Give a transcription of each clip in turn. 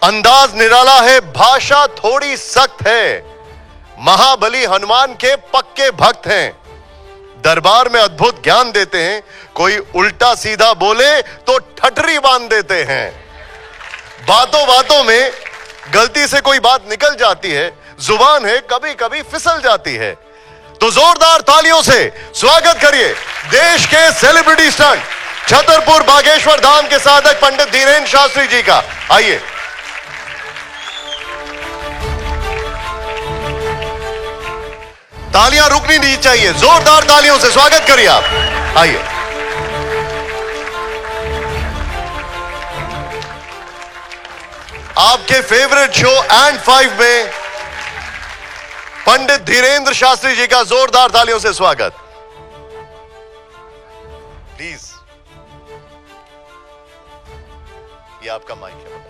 अंदाज निराला है, भाषा थोड़ी सख्त है, महाबली हनुमान के पक्के भक्त हैं, दरबार में अद्भुत ज्ञान देते हैं, कोई उल्टा सीधा बोले तो ठठरी बांध देते हैं, बातों बातों में गलती से कोई बात निकल जाती है, जुबान है कभी कभी फिसल जाती है। तो जोरदार तालियों से स्वागत करिए देश के सेलिब्रिटी स्टंट छतरपुर बागेश्वर धाम के साधक पंडित धीरेन्द्र शास्त्री जी का। आइए। तालियां रुकनी नहीं चाहिए, जोरदार तालियों से स्वागत करिए आप। आइए। आपके फेवरेट शो एंड 5 में पंडित धीरेन्द्र शास्त्री जी का जोरदार तालियों से स्वागत। प्लीज, ये आपका माइक है।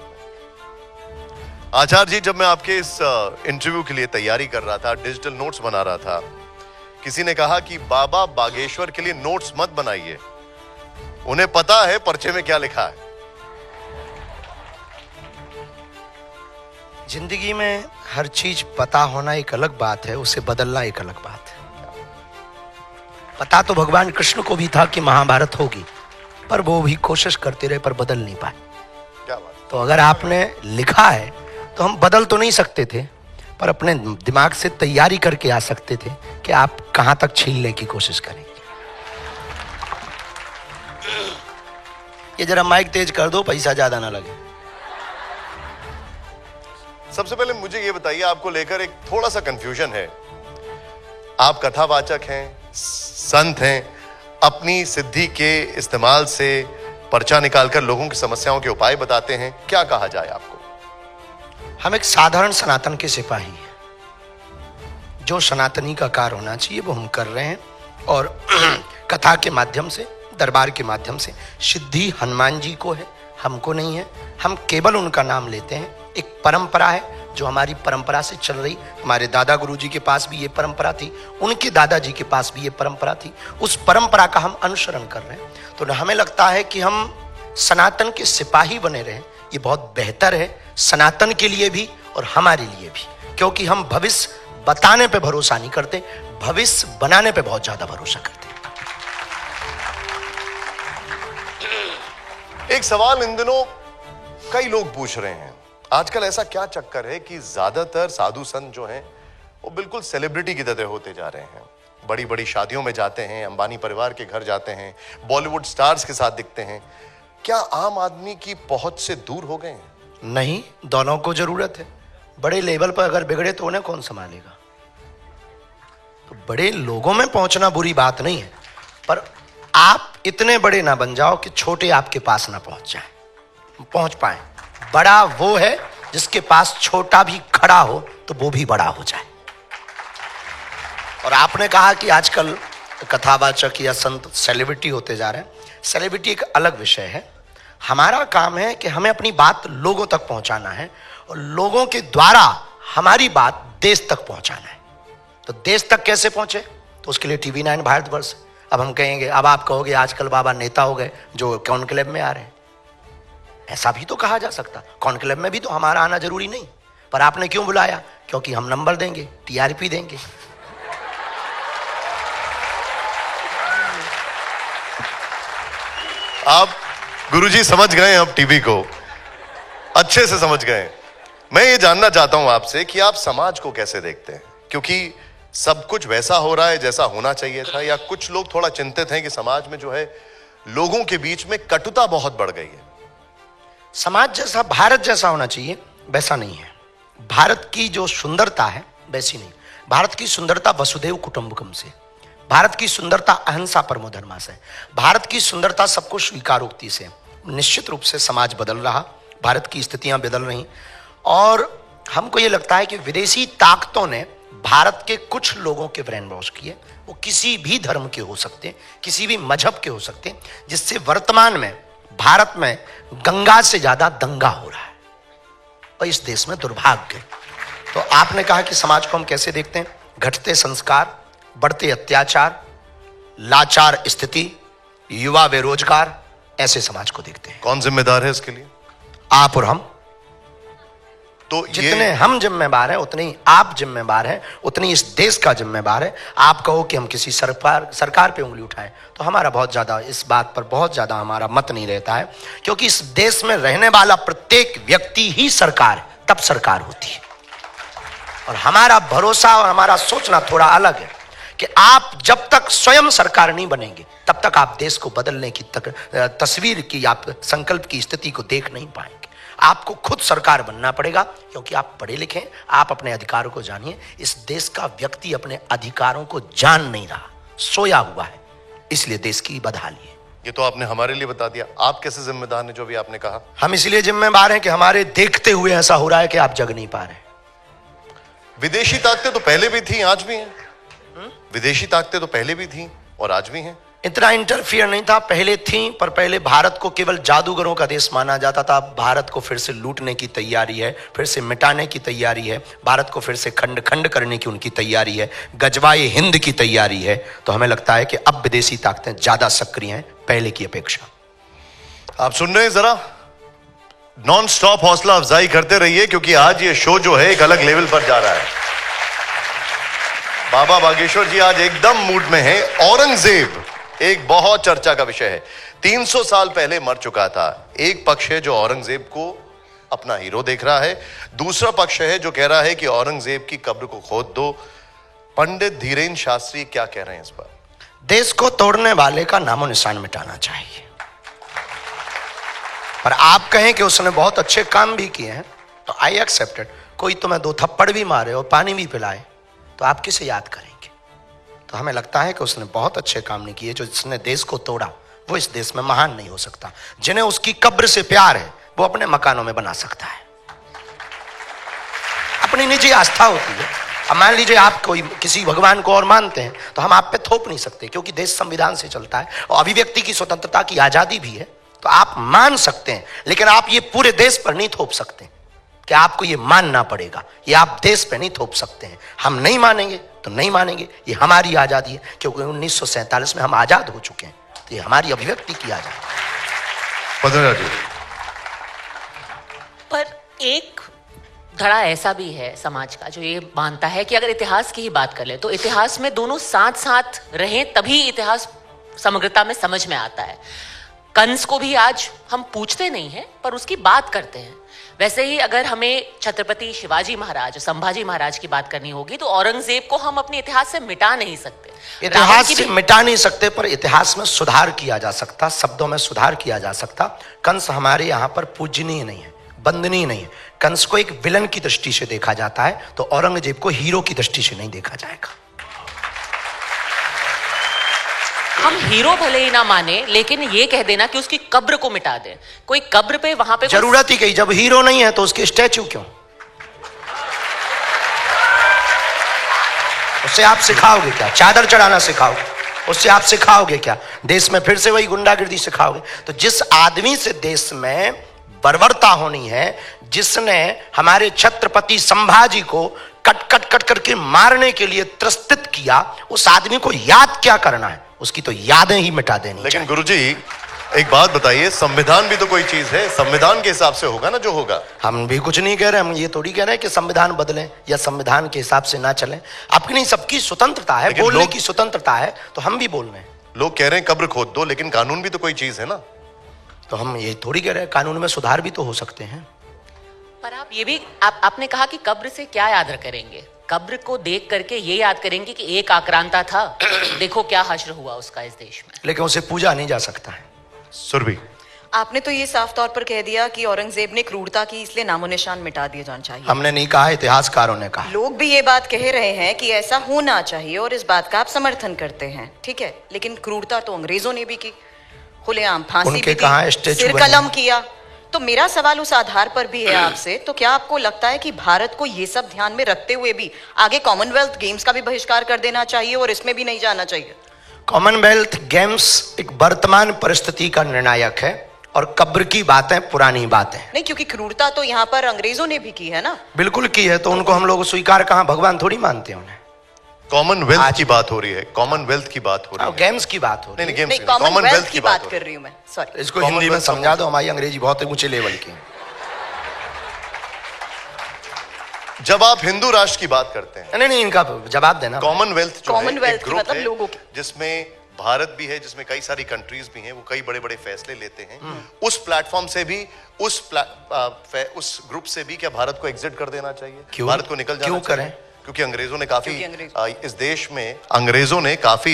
आचार्य जी, जब मैं आपके इस इंटरव्यू के लिए तैयारी कर रहा था, डिजिटल नोट्स बना रहा था, किसी ने कहा कि बाबा बागेश्वर के लिए नोट्स मत बनाइए, उन्हें पता है पर्चे में क्या लिखा है। जिंदगी में हर चीज पता होना एक अलग बात है, उसे बदलना एक अलग बात है। पता तो भगवान कृष्ण को भी था कि महाभारत होगी, पर वो भी कोशिश करते रहे पर बदल नहीं पाए। क्या बात। तो अगर आपने लिखा है तो हम बदल तो नहीं सकते थे, पर अपने दिमाग से तैयारी करके आ सकते थे कि आप कहां तक छीनने की कोशिश करेंगे। ये जरा माइक तेज कर दो, पैसा ज्यादा ना लगे। सबसे पहले मुझे ये बताइए, आपको लेकर एक थोड़ा सा कंफ्यूजन है। आप कथावाचक हैं, संत हैं, अपनी सिद्धि के इस्तेमाल से पर्चा निकालकर लोगों की समस्याओं के उपाय बताते हैं, क्या कहा जाए आपको? हम एक साधारण सनातन के सिपाही हैं। जो सनातनी का कार्य होना चाहिए वो हम कर रहे हैं, और कथा के माध्यम से, दरबार के माध्यम से सिद्धि हनुमान जी को है, हमको नहीं है। हम केवल उनका नाम लेते हैं। एक परंपरा है जो हमारी परंपरा से चल रही, हमारे दादा गुरु जी के पास भी ये परंपरा थी, उनके दादाजी के पास भी ये परंपरा थी, उस परंपरा का हम अनुसरण कर रहे हैं। तो हमें लगता है कि हम सनातन के सिपाही बने रहें, ये बहुत बेहतर है, सनातन के लिए भी और हमारे लिए भी, क्योंकि हम भविष्य बताने पे भरोसा नहीं करते, भविष्य बनाने पे बहुत ज्यादा भरोसा करते हैं। एक सवाल इन दिनों कई लोग पूछ रहे हैं, आजकल ऐसा क्या चक्कर है कि ज्यादातर साधु संत जो हैं वो बिल्कुल सेलिब्रिटी की तरह होते जा रहे हैं, बड़ी बड़ी शादियों में जाते हैं, अंबानी परिवार के घर जाते हैं, बॉलीवुड स्टार्स के साथ दिखते हैं। क्या आम आदमी की पहुंच से दूर हो गए हैं? नहीं, दोनों को जरूरत है। बड़े लेवल पर अगर बिगड़े तो उन्हें कौन संभालेगा? तो बड़े लोगों में पहुंचना बुरी बात नहीं है, पर आप इतने बड़े ना बन जाओ कि छोटे आपके पास ना पहुंच जाए, पहुंच पाए। बड़ा वो है जिसके पास छोटा भी खड़ा हो तो वो भी बड़ा हो जाए। और आपने कहा कि आजकल कथावाचक या संत सेलिब्रिटी होते जा रहे हैं। सेलिब्रिटी एक अलग विषय है। हमारा काम है कि हमें अपनी बात लोगों तक पहुंचाना है, और लोगों के द्वारा हमारी बात देश तक पहुंचाना है। तो देश तक कैसे पहुंचे? तो उसके लिए टीवी 9 भारतवर्ष। अब हम कहेंगे, अब आप कहोगे आजकल बाबा नेता हो गए जो कॉन्क्लेव में आ रहे हैं, ऐसा भी तो कहा जा सकता। कॉन्क्लेव में भी तो हमारा आना जरूरी नहीं, पर आपने क्यों बुलाया? क्योंकि हम नंबर देंगे, टीआरपी देंगे। आप गुरुजी समझ गए, अब टीवी को अच्छे से समझ गए। मैं ये जानना चाहता हूं आपसे कि आप समाज को कैसे देखते हैं, क्योंकि सब कुछ वैसा हो रहा है जैसा होना चाहिए था, या कुछ लोग थोड़ा चिंतित हैं कि समाज में जो है लोगों के बीच में कटुता बहुत बढ़ गई है? समाज जैसा, भारत जैसा होना चाहिए वैसा नहीं है। भारत की जो सुंदरता है वैसी नहीं। भारत की सुंदरता वसुधैव कुटुंबकम से, भारत की सुंदरता अहिंसा परमो धर्मा से, भारत की सुंदरता सबको स्वीकारोक्ति से। निश्चित रूप से समाज बदल रहा, भारत की स्थितियां बदल रही, और हमको ये लगता है कि विदेशी ताकतों ने भारत के कुछ लोगों के ब्रेन वॉश किए। वो किसी भी धर्म के हो सकते हैं, किसी भी मजहब के हो सकते हैं, जिससे वर्तमान में भारत में गंगा से ज्यादा दंगा हो रहा है, और इस देश में दुर्भाग्य। तो आपने कहा कि समाज को हम कैसे देखते हैं? घटते संस्कार, बढ़ते अत्याचार, लाचार स्थिति, युवा बेरोजगार, ऐसे समाज को देखते हैं। कौन जिम्मेदार है इसके लिए? आप और हम। तो जितने हम जिम्मेदार हैं उतने ही आप जिम्मेदार हैं, उतनी इस देश का जिम्मेदार है। आप कहो कि हम किसी सरकार पे उंगली उठाएं तो हमारा बहुत ज्यादा इस बात पर बहुत ज्यादा हमारा मत नहीं रहता है, क्योंकि इस देश में रहने वाला प्रत्येक व्यक्ति ही सरकार है, तब सरकार होती है। और हमारा भरोसा और हमारा सोचना थोड़ा अलग है कि आप जब तक स्वयं सरकार नहीं बनेंगे तब तक आप देश को बदलने की तस्वीर की, आप संकल्प की स्थिति को देख नहीं पाएंगे। आपको खुद सरकार बनना पड़ेगा, क्योंकि आप पढ़े लिखे हैं, आप अपने अधिकारों को जानिए। इस देश का व्यक्ति अपने अधिकारों को जान नहीं रहा, सोया हुआ है, इसलिए देश की बदहाली है। ये तो आपने हमारे लिए बता दिया, आप कैसे जिम्मेदार हैं जो भी आपने कहा? हम इसलिए जिम्मेदार हैं कि हमारे देखते हुए ऐसा हो रहा है कि आप जग नहीं पा रहे। विदेशी ताकतें तो पहले भी थी, आज भी हैं। विदेशी ताकतें तो पहले भी थी और आज भी हैं। इतना इंटरफियर नहीं था, पहले थी, पर पहले भारत को केवल जादूगरों का देश माना जाता था। भारत को फिर से लूटने की तैयारी है, फिर से मिटाने की तैयारी है, भारत को फिर से खंड खंड करने की उनकी तैयारी है, गजवाए हिंद की तैयारी है। तो हमें लगता है कि अब विदेशी ताकतें ज्यादा सक्रिय हैं पहले की अपेक्षा। आप सुन रहे हैं, जरा नॉन स्टॉप हौसला अफजाई करते रहिए, क्योंकि आज ये शो जो है एक अलग लेवल पर जा रहा है। बाबा बागेश्वर जी आज एकदम मूड में हैं। औरंगजेब एक बहुत चर्चा का विषय है, 300 साल पहले मर चुका था। एक पक्ष है जो औरंगजेब को अपना हीरो देख रहा है, दूसरा पक्ष है जो कह रहा है कि औरंगजेब की कब्र को खोद दो। पंडित धीरेन्द्र शास्त्री क्या कह रहे हैं इस पर? देश को तोड़ने वाले का नामो निशान मिटाना चाहिए। पर आप कहें कि उसने बहुत अच्छे काम भी किए हैं तो आई एक्सेप्टेड। कोई तुम्हें 2 थप्पड़ भी मारे और पानी भी पिलाए तो आप किसे याद करेंगे? तो हमें लगता है कि उसने बहुत अच्छे काम नहीं किए। जो जिसने देश को तोड़ा वो इस देश में महान नहीं हो सकता। जिन्हें उसकी कब्र से प्यार है वो अपने मकानों में बना सकता है। अपनी निजी आस्था होती है। अब मान लीजिए आप कोई किसी भगवान को और मानते हैं तो हम आप पे थोप नहीं सकते, क्योंकि देश संविधान से चलता है और अभिव्यक्ति की स्वतंत्रता की आजादी भी है। तो आप मान सकते हैं, लेकिन आप ये पूरे देश पर नहीं थोप सकते कि आपको ये मानना पड़ेगा। ये आप देश पे नहीं थोप सकते हैं। हम नहीं मानेंगे तो नहीं मानेंगे, ये हमारी आजादी है, क्योंकि 1947 में हम आजाद हो चुके हैं। तो ये हमारी अभिव्यक्ति की आजादी। पर एक धड़ा ऐसा भी है समाज का जो ये मानता है कि अगर इतिहास की ही बात कर ले तो इतिहास में दोनों साथ साथ रहें तभी इतिहास समग्रता में समझ में आता है। कंस को भी आज हम पूछते नहीं हैं पर उसकी बात करते हैं। वैसे ही अगर हमें छत्रपति शिवाजी महाराज, संभाजी महाराज की बात करनी होगी तो औरंगजेब को हम अपने इतिहास से मिटा नहीं सकते। इतिहास से मिटा नहीं सकते, पर इतिहास में सुधार किया जा सकता, शब्दों में सुधार किया जा सकता। कंस हमारे यहाँ पर पूजनीय नहीं है, वंदनीय नहीं है। कंस को एक विलन की दृष्टि से देखा जाता है, तो औरंगजेब को हीरो की दृष्टि से नहीं देखा जाएगा। हम हीरो भले ही ना माने, लेकिन ये कह देना कि उसकी कब्र को मिटा दे। कोई कब्र पे वहां पे जरूरत ही कही, जब हीरो नहीं है तो उसके स्टैचू क्यों? उससे आप सिखाओगे क्या? चादर चढ़ाना सिखाओगे? उससे आप सिखाओगे क्या? देश में फिर से वही गुंडागिर्दी सिखाओगे? तो जिस आदमी से देश में बर्बरता होनी है, जिसने हमारे छत्रपति संभाजी को कट कट कट करके मारने के लिए त्रस्तित किया, उस आदमी को याद क्या करना है? उसकी तो यादें ही मिटा देनी। लेकिन गुरुजी एक बात बताइए, संविधान भी तो कोई चीज है, संविधान के हिसाब से होगा ना जो होगा। हम भी कुछ नहीं कह रहे, हम ये थोड़ी कह रहे हैं कि संविधान बदलें या संविधान के हिसाब से ना चलें। आपकी नहीं, सबकी स्वतंत्रता है, बोलने की स्वतंत्रता है, तो हम भी बोल रहे हैं। लोग कह रहे हैं कब्र खोद दो, लेकिन कानून भी तो कोई चीज है ना। तो हम ये थोड़ी कह रहे हैं, कानून में सुधार भी तो हो सकते हैं। पर आप ये भी आपने कहा कि कब्र से क्या याद करेंगे? कब्र को देख करके ये याद करेंगे कि एक आक्रांता था, देखो क्या हश्र हुआ उसका इस देश में। लेकिन उसे पूजा नहीं जा सकता है। सुरभि, आपने तो ये साफ तौर पर कह दिया कि औरंगजेब ने क्रूरता की, इसलिए नामो निशान मिटा दिए जाना चाहिए। हमने नहीं कहा, इतिहासकारों ने कहा। लोग भी ये बात कह रहे हैं कि ऐसा होना चाहिए और इस बात का आप समर्थन करते हैं, ठीक है। लेकिन क्रूरता तो अंग्रेजों ने भी की, खुलेआम फांसी भी दी, सिर कलम किया। तो मेरा सवाल उस आधार पर भी है आपसे, तो क्या आपको लगता है कि भारत को ये सब ध्यान में रखते हुए भी आगे कॉमनवेल्थ गेम्स का भी बहिष्कार कर देना चाहिए और इसमें भी नहीं जाना चाहिए? कॉमनवेल्थ गेम्स एक वर्तमान परिस्थिति का निर्णायक है और कब्र की बातें पुरानी बातें नहीं, क्योंकि क्रूरता तो यहाँ पर अंग्रेजों ने भी की है ना। बिल्कुल की है, तो उनको हम लोग स्वीकार कहां, भगवान थोड़ी मानते हैं उन्हें। कॉमनवेल्थ की बात हो रही है, कॉमनवेल्थ की बात हो रही है, गेम्स की बात हो रही है। नहीं, कॉमनवेल्थ की बात कर रही हूं मैं, सॉरी। इसको हिंदी में समझा दो, हमारी अंग्रेजी बहुत ऊंचे लेवल की। जब आप हिंदू राष्ट्र की बात करते हैं, नहीं इनका जवाब देना। कॉमनवेल्थ कॉमनवेल्थ मतलब लोगों की, जिसमें भारत भी है, जिसमें कई सारी कंट्रीज भी हैं, वो कई बड़े बड़े फैसले लेते हैं, उस प्लेटफॉर्म से भी, उस ग्रुप से भी क्या भारत को एग्जिट कर देना चाहिए? क्यों? भारत को निकल जाना चाहिए? क्योंकि अंग्रेजों ने काफी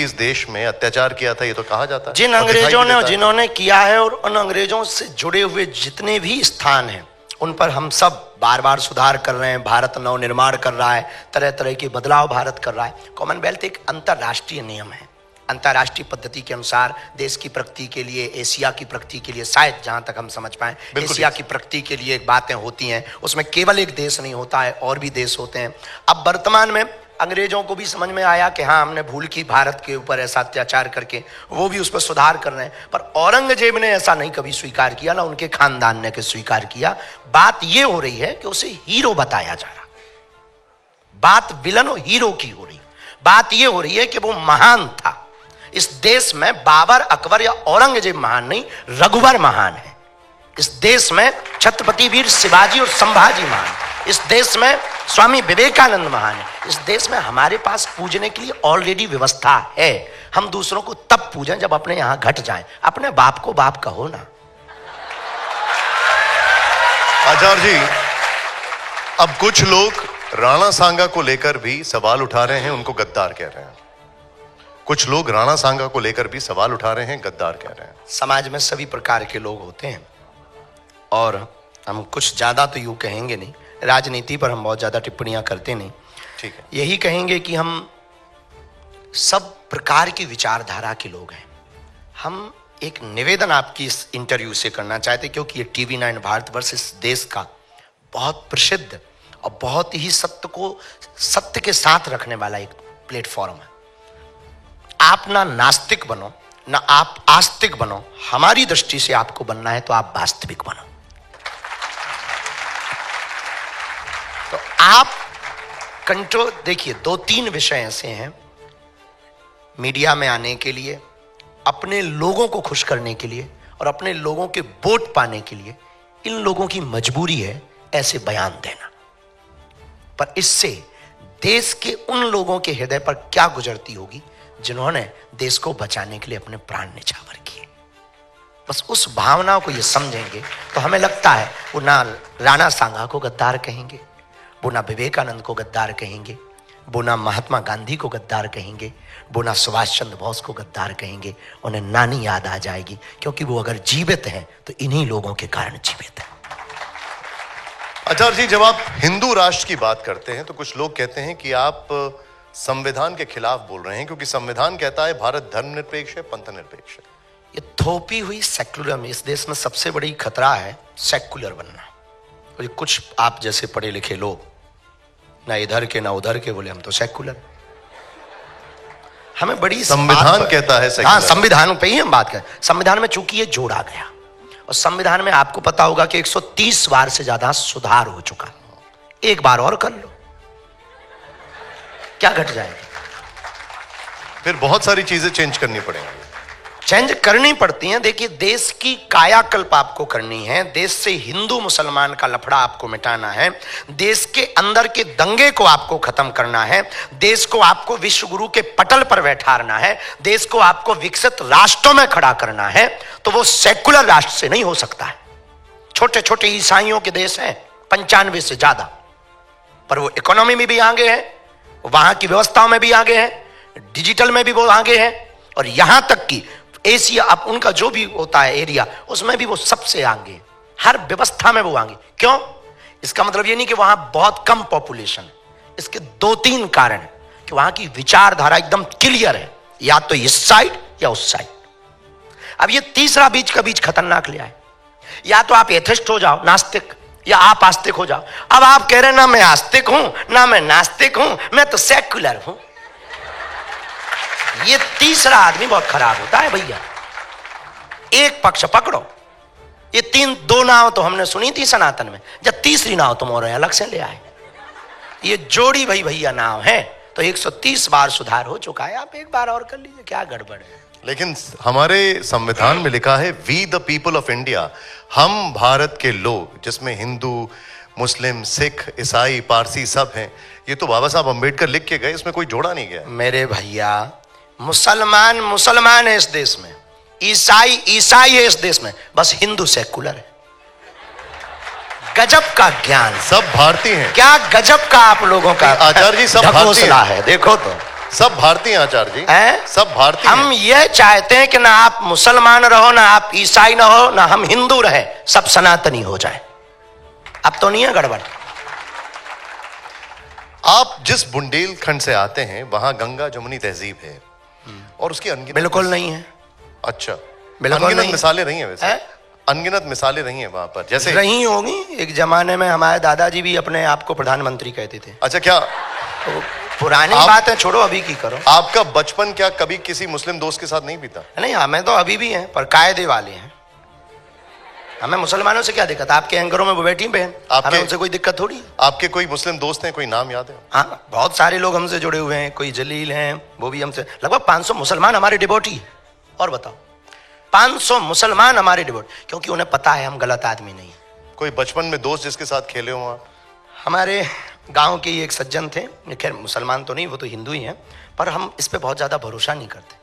इस देश में अत्याचार किया था, ये तो कहा जाता है। जिन अंग्रेजों ने, जिन्होंने किया है, और उन अंग्रेजों से जुड़े हुए जितने भी स्थान हैं, उन पर हम सब बार बार सुधार कर रहे हैं। भारत नव निर्माण कर रहा है, तरह तरह के बदलाव भारत कर रहा है। कॉमनवेल्थ एक अंतरराष्ट्रीय नियम है। अंतरराष्ट्रीय पद्धति के अनुसार देश की प्रगति के लिए, एशिया की प्रगति के लिए, शायद जहां तक हम समझ पाए, एशिया की प्रगति के लिए बातें होती हैं। उसमें केवल एक देश नहीं होता है, और भी देश होते हैं। अब वर्तमान में अंग्रेजों को भी समझ में आया कि हाँ, हमने भूल की भारत के ऊपर ऐसा अत्याचार करके, वो भी उस पर सुधार कर रहे हैं। पर औरंगजेब ने ऐसा नहीं कभी स्वीकार किया, ना उनके खानदान ने स्वीकार किया। बात ये हो रही है कि उसे हीरो बताया जा रहा, बात विलन और हीरो की हो रही। बात ये हो रही है कि वो महान था। इस देश में बाबर, अकबर या औरंगजेब महान नहीं, रघुवर महान है। इस देश में छत्रपति वीर शिवाजी और संभाजी महान है। इस देश में स्वामी विवेकानंद महान है। इस देश में हमारे पास पूजने के लिए ऑलरेडी व्यवस्था है। हम दूसरों को तब पूजें जब अपने यहां घट जाएं। अपने बाप को बाप कहो ना। आचार्य जी, अब कुछ लोग राणा सांगा को लेकर भी सवाल उठा रहे हैं, उनको गद्दार कह रहे हैं। कुछ लोग राणा सांगा को लेकर भी सवाल उठा रहे हैं, गद्दार कह रहे हैं। समाज में सभी प्रकार के लोग होते हैं, और हम कुछ ज्यादा तो यूं कहेंगे नहीं, राजनीति पर हम बहुत ज्यादा टिप्पणियां करते नहीं। ठीक है, यही कहेंगे कि हम सब प्रकार की विचारधारा के लोग हैं। हम एक निवेदन आपकी इस इंटरव्यू से करना चाहते, क्योंकि ये टीवी 9 भारतवर्ष इस देश का बहुत प्रसिद्ध और बहुत ही सत्य के साथ रखने वाला एक प्लेटफॉर्म है। आप ना नास्तिक बनो, ना आप आस्तिक बनो। हमारी दृष्टि से आपको बनना है तो आप वास्तविक बनो। तो आप कंट्रोल, देखिए 2-3 विषय ऐसे हैं मीडिया में आने के लिए, अपने लोगों को खुश करने के लिए और अपने लोगों के वोट पाने के लिए। इन लोगों की मजबूरी है ऐसे बयान देना, पर इससे देश के उन लोगों के हृदय पर क्या गुजरती होगी जिन्होंने देश को बचाने के लिए अपने प्राण न्यौछावर किए। बस उस भावना को ये समझेंगे तो हमें लगता है वो ना राणा सांगा को गद्दार कहेंगे, वो ना विवेकानंद को गद्दार कहेंगे, वो ना महात्मा गांधी को गद्दार कहेंगे, वो ना सुभाष चंद्र बोस को गद्दार कहेंगे। उन्हें नानी याद आ जाएगी, क्योंकि वो अगर जीवित हैं तो इन्हीं लोगों के कारण जीवित है। आचार्य जी, जब आप हिंदू राष्ट्र की बात करते हैं तो कुछ लोग कहते हैं कि आप संविधान के खिलाफ बोल रहे हैं, क्योंकि संविधान कहता है भारत धर्मनिरपेक्ष है, पंथ निरपेक्ष है। ये थोपी हुई सेक्युलर, इस देश में सबसे बड़ी खतरा है सेक्युलर बनना। और कुछ आप जैसे पढ़े लिखे लोग ना इधर के ना उधर के बोले हम तो सेक्युलर। हमें बड़ी संविधान कहता है सेक्युलर। हाँ, संविधान पे ही हम बात करें। संविधान में चूंकि ये जोड़ा गया, और संविधान में आपको पता होगा कि 130 बार से ज्यादा सुधार हो चुका। एक बार और कर लो, क्या घट जाएगा? फिर बहुत सारी चीजें चेंज करनी पड़ेंगी। चेंज करनी पड़ती हैं। देखिए, देश की कायाकल्प आपको करनी है, देश से हिंदू मुसलमान का लफड़ा आपको मिटाना है, देश के अंदर के दंगे को आपको खत्म करना है, देश को आपको विश्व गुरु के पटल पर बैठाना है, देश को आपको विकसित राष्ट्रों में खड़ा करना है। तो वो सेकुलर राष्ट्र से नहीं हो सकता है। छोटे छोटे ईसाइयों के देश हैं 95 से ज्यादा, पर वो इकोनॉमी में भी आगे हैं, वहां की व्यवस्थाओं में भी आगे हैं, डिजिटल में भी वो आगे हैं, और यहां तक कि एशिया, अब उनका जो भी होता है एरिया, उसमें भी वो सबसे आगे, हर व्यवस्था में वो आगे। क्यों? इसका मतलब ये नहीं कि वहां बहुत कम पॉपुलेशन है। इसके 2-3 कारण है कि वहां की विचारधारा एकदम क्लियर है, या तो इस साइड या उस साइड। अब ये तीसरा बीच का बीच खतरनाक लिया है। या तो आप एथिस्ट हो जाओ, नास्तिक, या आप आस्तिक हो जाओ। अब आप कह रहे हैं ना मैं आस्तिक हूं ना मैं नास्तिक हूं, मैं तो सेक्युलर हूं। ये तीसरा आदमी बहुत खराब होता है भैया। एक पक्ष पकड़ो। ये 2 नाव तो हमने सुनी थी सनातन में, जब तीसरी नाव तुम और अलग से ले आए। ये जोड़ी भाई भैया नाव है, तो 130 बार सुधार हो चुका है। आप एक बार और कर लीजिए, क्या गड़बड़ है? लेकिन हमारे संविधान में लिखा है we the people of India, हम भारत के लोग, जिसमें हिंदू, मुस्लिम, सिख, ईसाई, पारसी सब हैं। ये तो बाबा साहब अंबेडकर लिख के गए, इसमें कोई जोड़ा नहीं गया। मेरे भैया, मुसलमान मुसलमान है इस देश में, ईसाई ईसाई है इस देश में, बस हिंदू सेकुलर है। गजब का ज्ञान। सब भारतीय हैं। क्या गजब का आप लोगों का आचार्य जी, सब भारतीय है। देखो तो सब भारतीय आचार्य जी हैं? सब भारतीय। हम ये चाहते हैं कि ना आप मुसलमान रहो, ना आप ईसाई ना हो, ना हम हिंदू रहे, सब सनातनी हो जाए। अब तो नहीं है गड़बड़। आप जिस बुंदेलखंड से आते हैं वहां गंगा जमुनी तहजीब है और उसकी अनगिनत बिल्कुल नहीं है। अच्छा, बिल्कुल अनगिनत नहीं मिसालें रही हैं वैसे है? अनगिनत मिसालें रही हैं वहां पर, जैसे रही होंगी। एक जमाने में हमारे दादाजी भी अपने आप को प्रधानमंत्री कहते थे। अच्छा, क्या तो पुरानी बात है, छोड़ो, अभी की करो। आपका बचपन क्या कभी किसी मुस्लिम दोस्त के साथ नहीं बीता? नहीं, हमें तो अभी भी हैं, पर कायदे वाले हैं। हमें मुसलमानों से क्या दिक्कत? आपके एंकरों में वो बैठी बहन, हमें उनसे कोई दिक्कत थोड़ी है। आपके कोई मुस्लिम दोस्त हैं, कोई नाम याद है? हाँ, बहुत सारे लोग हमसे जुड़े हुए हैं। कोई जलील हैं, वो भी हमसे, लगभग 500 मुसलमान हमारे डिवोटी। और बताओ, 500 मुसलमान हमारे डिवोटी, क्योंकि उन्हें पता है हम गलत आदमी नहीं है। कोई बचपन में दोस्त जिसके साथ खेले हो आप? हमारे गांव के ही एक सज्जन थे, खैर मुसलमान तो नहीं, वो तो हिंदू ही हैं, पर हम इस पे बहुत ज्यादा भरोसा नहीं करते।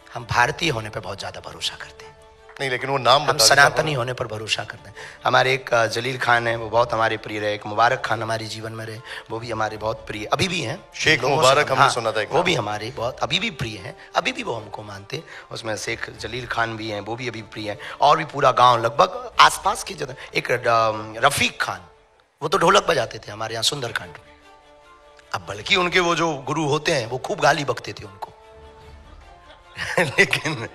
हम भारतीय होने पे बहुत ज्यादा भरोसा करते हैं। नहीं, लेकिन वो नाम हम सनातनी होने पर भरोसा करते हैं। हमारे एक जलील खान है, वो बहुत हमारे प्रिय रहे। एक मुबारक खान हमारे जीवन में रहे, वो भी हमारे बहुत प्रिय अभी भी हैं। शेख मुबारक हमने सुना था, वो भी हमारे बहुत अभी भी प्रिय हैं, अभी भी वो हमको मानते। उसमें शेख जलील खान भी हैं, वो भी अभी प्रिय हैं। और भी पूरा गाँव लगभग आसपास की जगह। एक रफीक खान, वो तो ढोलक बजाते थे हमारे यहाँ सुंदरकांड में। अब बल्कि उनके वो जो गुरु होते हैं वो खूब गाली बकते थे उनको लेकिन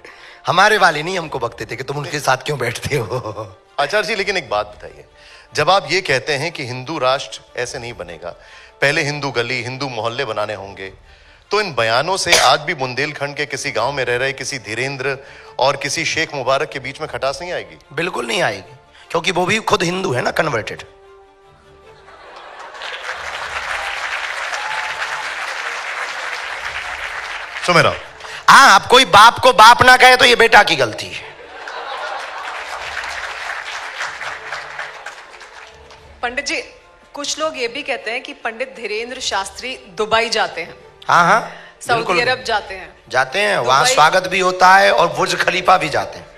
हमारे वाले नहीं हमको बकते थे कि तुम उनके साथ क्यों बैठते हो। आचार्य जी, लेकिन एक बात बताइए, जब आप ये कहते हैं कि हिंदू राष्ट्र ऐसे नहीं बनेगा, पहले हिंदू गली, हिंदू मोहल्ले बनाने होंगे, तो इन बयानों से आज भी बुंदेलखंड के किसी गांव में रह रहे किसी धीरेन्द्र और किसी शेख मुबारक के बीच में खटास नहीं आएगी? बिल्कुल नहीं आएगी, क्योंकि वो भी खुद हिंदू है ना, कन्वर्टेड। सुमेरा, हाँ, आप कोई बाप को बाप ना कहे तो ये बेटा की गलती है। पंडित जी, कुछ लोग ये भी कहते हैं कि पंडित धीरेन्द्र शास्त्री दुबई जाते हैं। हाँ हाँ, सऊदी अरब जाते हैं। वहां स्वागत भी होता है और बुर्ज खलीफा भी जाते हैं।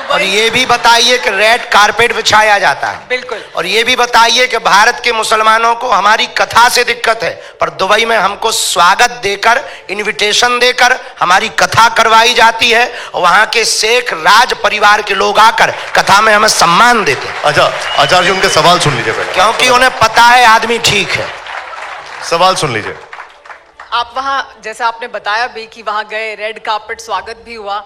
और ये भी बताइए कि रेड कारपेट बिछाया जाता है। बिल्कुल। और ये भी बताइए कि भारत के मुसलमानों को हमारी कथा से दिक्कत है, पर दुबई में हमको स्वागत देकर, इनविटेशन देकर हमारी कथा करवाई जाती है। और वहां के शेख राज परिवार के लोग आकर कथा में हमें सम्मान देते हैं। अच्छा आचार्य जी, उनके सवाल सुन लीजिए पहले, क्योंकि उन्हें पता है आदमी ठीक है। सवाल सुन लीजिए। आप वहां, जैसा आपने बताया भी कि वहां गए, रेड कार्पेट स्वागत भी हुआ,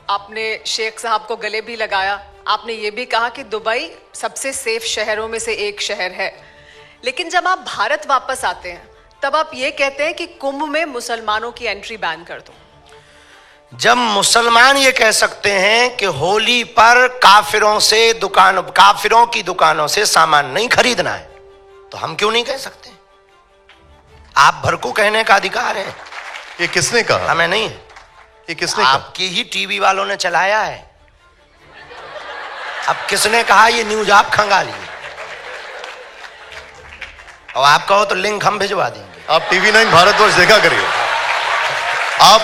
आपने शेख साहब को गले भी लगाया, आपने ये भी कहा कि दुबई सबसे सेफ शहरों में से एक शहर है। लेकिन जब आप भारत वापस आते हैं तब आप ये कहते हैं कि कुंभ में मुसलमानों की एंट्री बैन कर दो। जब मुसलमान ये कह सकते हैं कि होली पर काफिरों की दुकानों से सामान नहीं खरीदना है, तो हम क्यों नहीं कह सकते? आप भर को कहने का अधिकार है। ये किसने कहा? हमें नहीं। ये किसने कहा? आपकी ही टीवी वालों ने चलाया है। अब किसने कहा ये न्यूज आप खंगालिए, और आप कहो तो लिंक हम भिजवा देंगे। आप TV9 भारतवर्ष देखा करिए, आप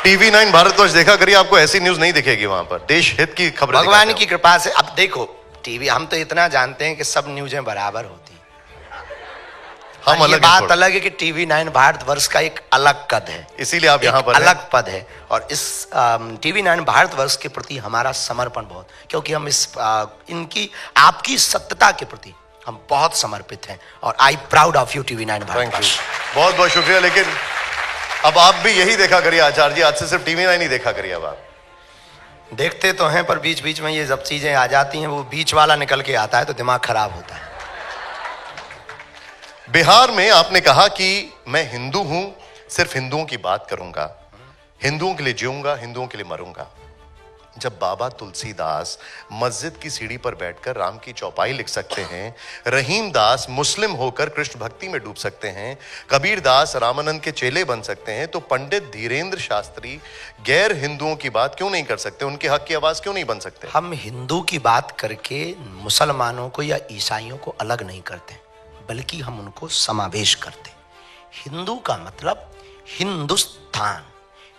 TV9 भारतवर्ष देखा करिए, आपको ऐसी न्यूज नहीं दिखेगी वहां पर। देश हित की खबर भगवान की कृपा से। अब देखो टीवी, हम तो इतना जानते हैं कि सब न्यूजें बराबर होती हैं। हम अलग, बात अलग है कि TV9 भारतवर्ष का एक अलग कद है, इसीलिए आप यहाँ पर अलग पद है। और इस TV9 भारतवर्ष के प्रति हमारा समर्पण बहुत, क्योंकि हम इस आपकी सत्यता के प्रति हम बहुत समर्पित हैं। और I proud of you TV9 Bharatvarsh. बहुत बहुत शुक्रिया। लेकिन अब आप भी यही देखा करिए आचार्य जी, आज से सिर्फ TV9 ही देखा करिए। अब आप देखते तो हैं, पर बीच बीच में ये जब चीजें आ जाती हैं, वो बीच वाला निकल के आता है तो दिमाग खराब होता है। बिहार में आपने कहा कि मैं हिंदू हूं, सिर्फ हिंदुओं की बात करूंगा, हिंदुओं के लिए जीऊंगा, हिंदुओं के लिए मरूंगा। जब बाबा तुलसीदास मस्जिद की सीढ़ी पर बैठकर राम की चौपाई लिख सकते हैं, रहीम दास मुस्लिम होकर कृष्ण भक्ति में डूब सकते हैं, कबीर दास रामानंद के चेले बन सकते हैं, तो पंडित धीरेन्द्र शास्त्री गैर हिंदुओं की बात क्यों नहीं कर सकते? उनके हक की आवाज क्यों नहीं बन सकते? हम हिंदू की बात करके मुसलमानों को या ईसाइयों को अलग नहीं करते, बल्कि हम उनको समावेश करते। हिंदू का मतलब हिंदुस्तान,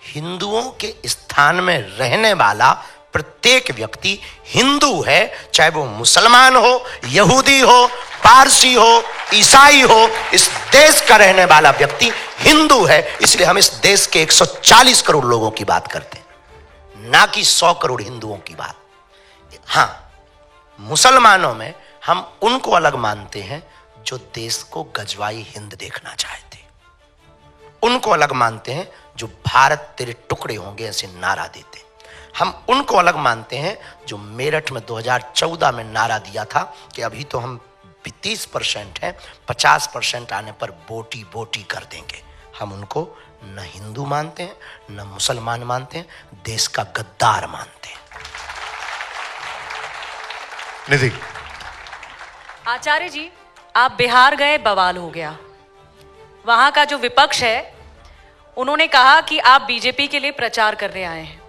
हिंदुओं के स्थान में रहने वाला प्रत्येक व्यक्ति हिंदू है, चाहे वो मुसलमान हो, यहूदी हो, पारसी हो, ईसाई हो। इस देश का रहने वाला व्यक्ति हिंदू है, इसलिए हम इस देश के 140 करोड़ लोगों की बात करते हैं, ना कि 100 करोड़ हिंदुओं की बात। हां, मुसलमानों में हम उनको अलग मानते हैं जो देश को गजवाई हिंद देखना चाहते, उनको अलग मानते हैं जो भारत तेरे टुकड़े होंगे ऐसे नारा देते। हम उनको अलग मानते हैं जो मेरठ में 2014 में नारा दिया था कि अभी तो हम 30% हैं, 50% आने पर बोटी बोटी कर देंगे। हम उनको न हिंदू मानते हैं, न मुसलमान मानते हैं, देश का गद्दार मानते हैं। निधि, आचार्य जी, आप बिहार गए, बवाल हो गया। वहां का जो विपक्ष है उन्होंने कहा कि आप बीजेपी के लिए प्रचार करने आए हैं।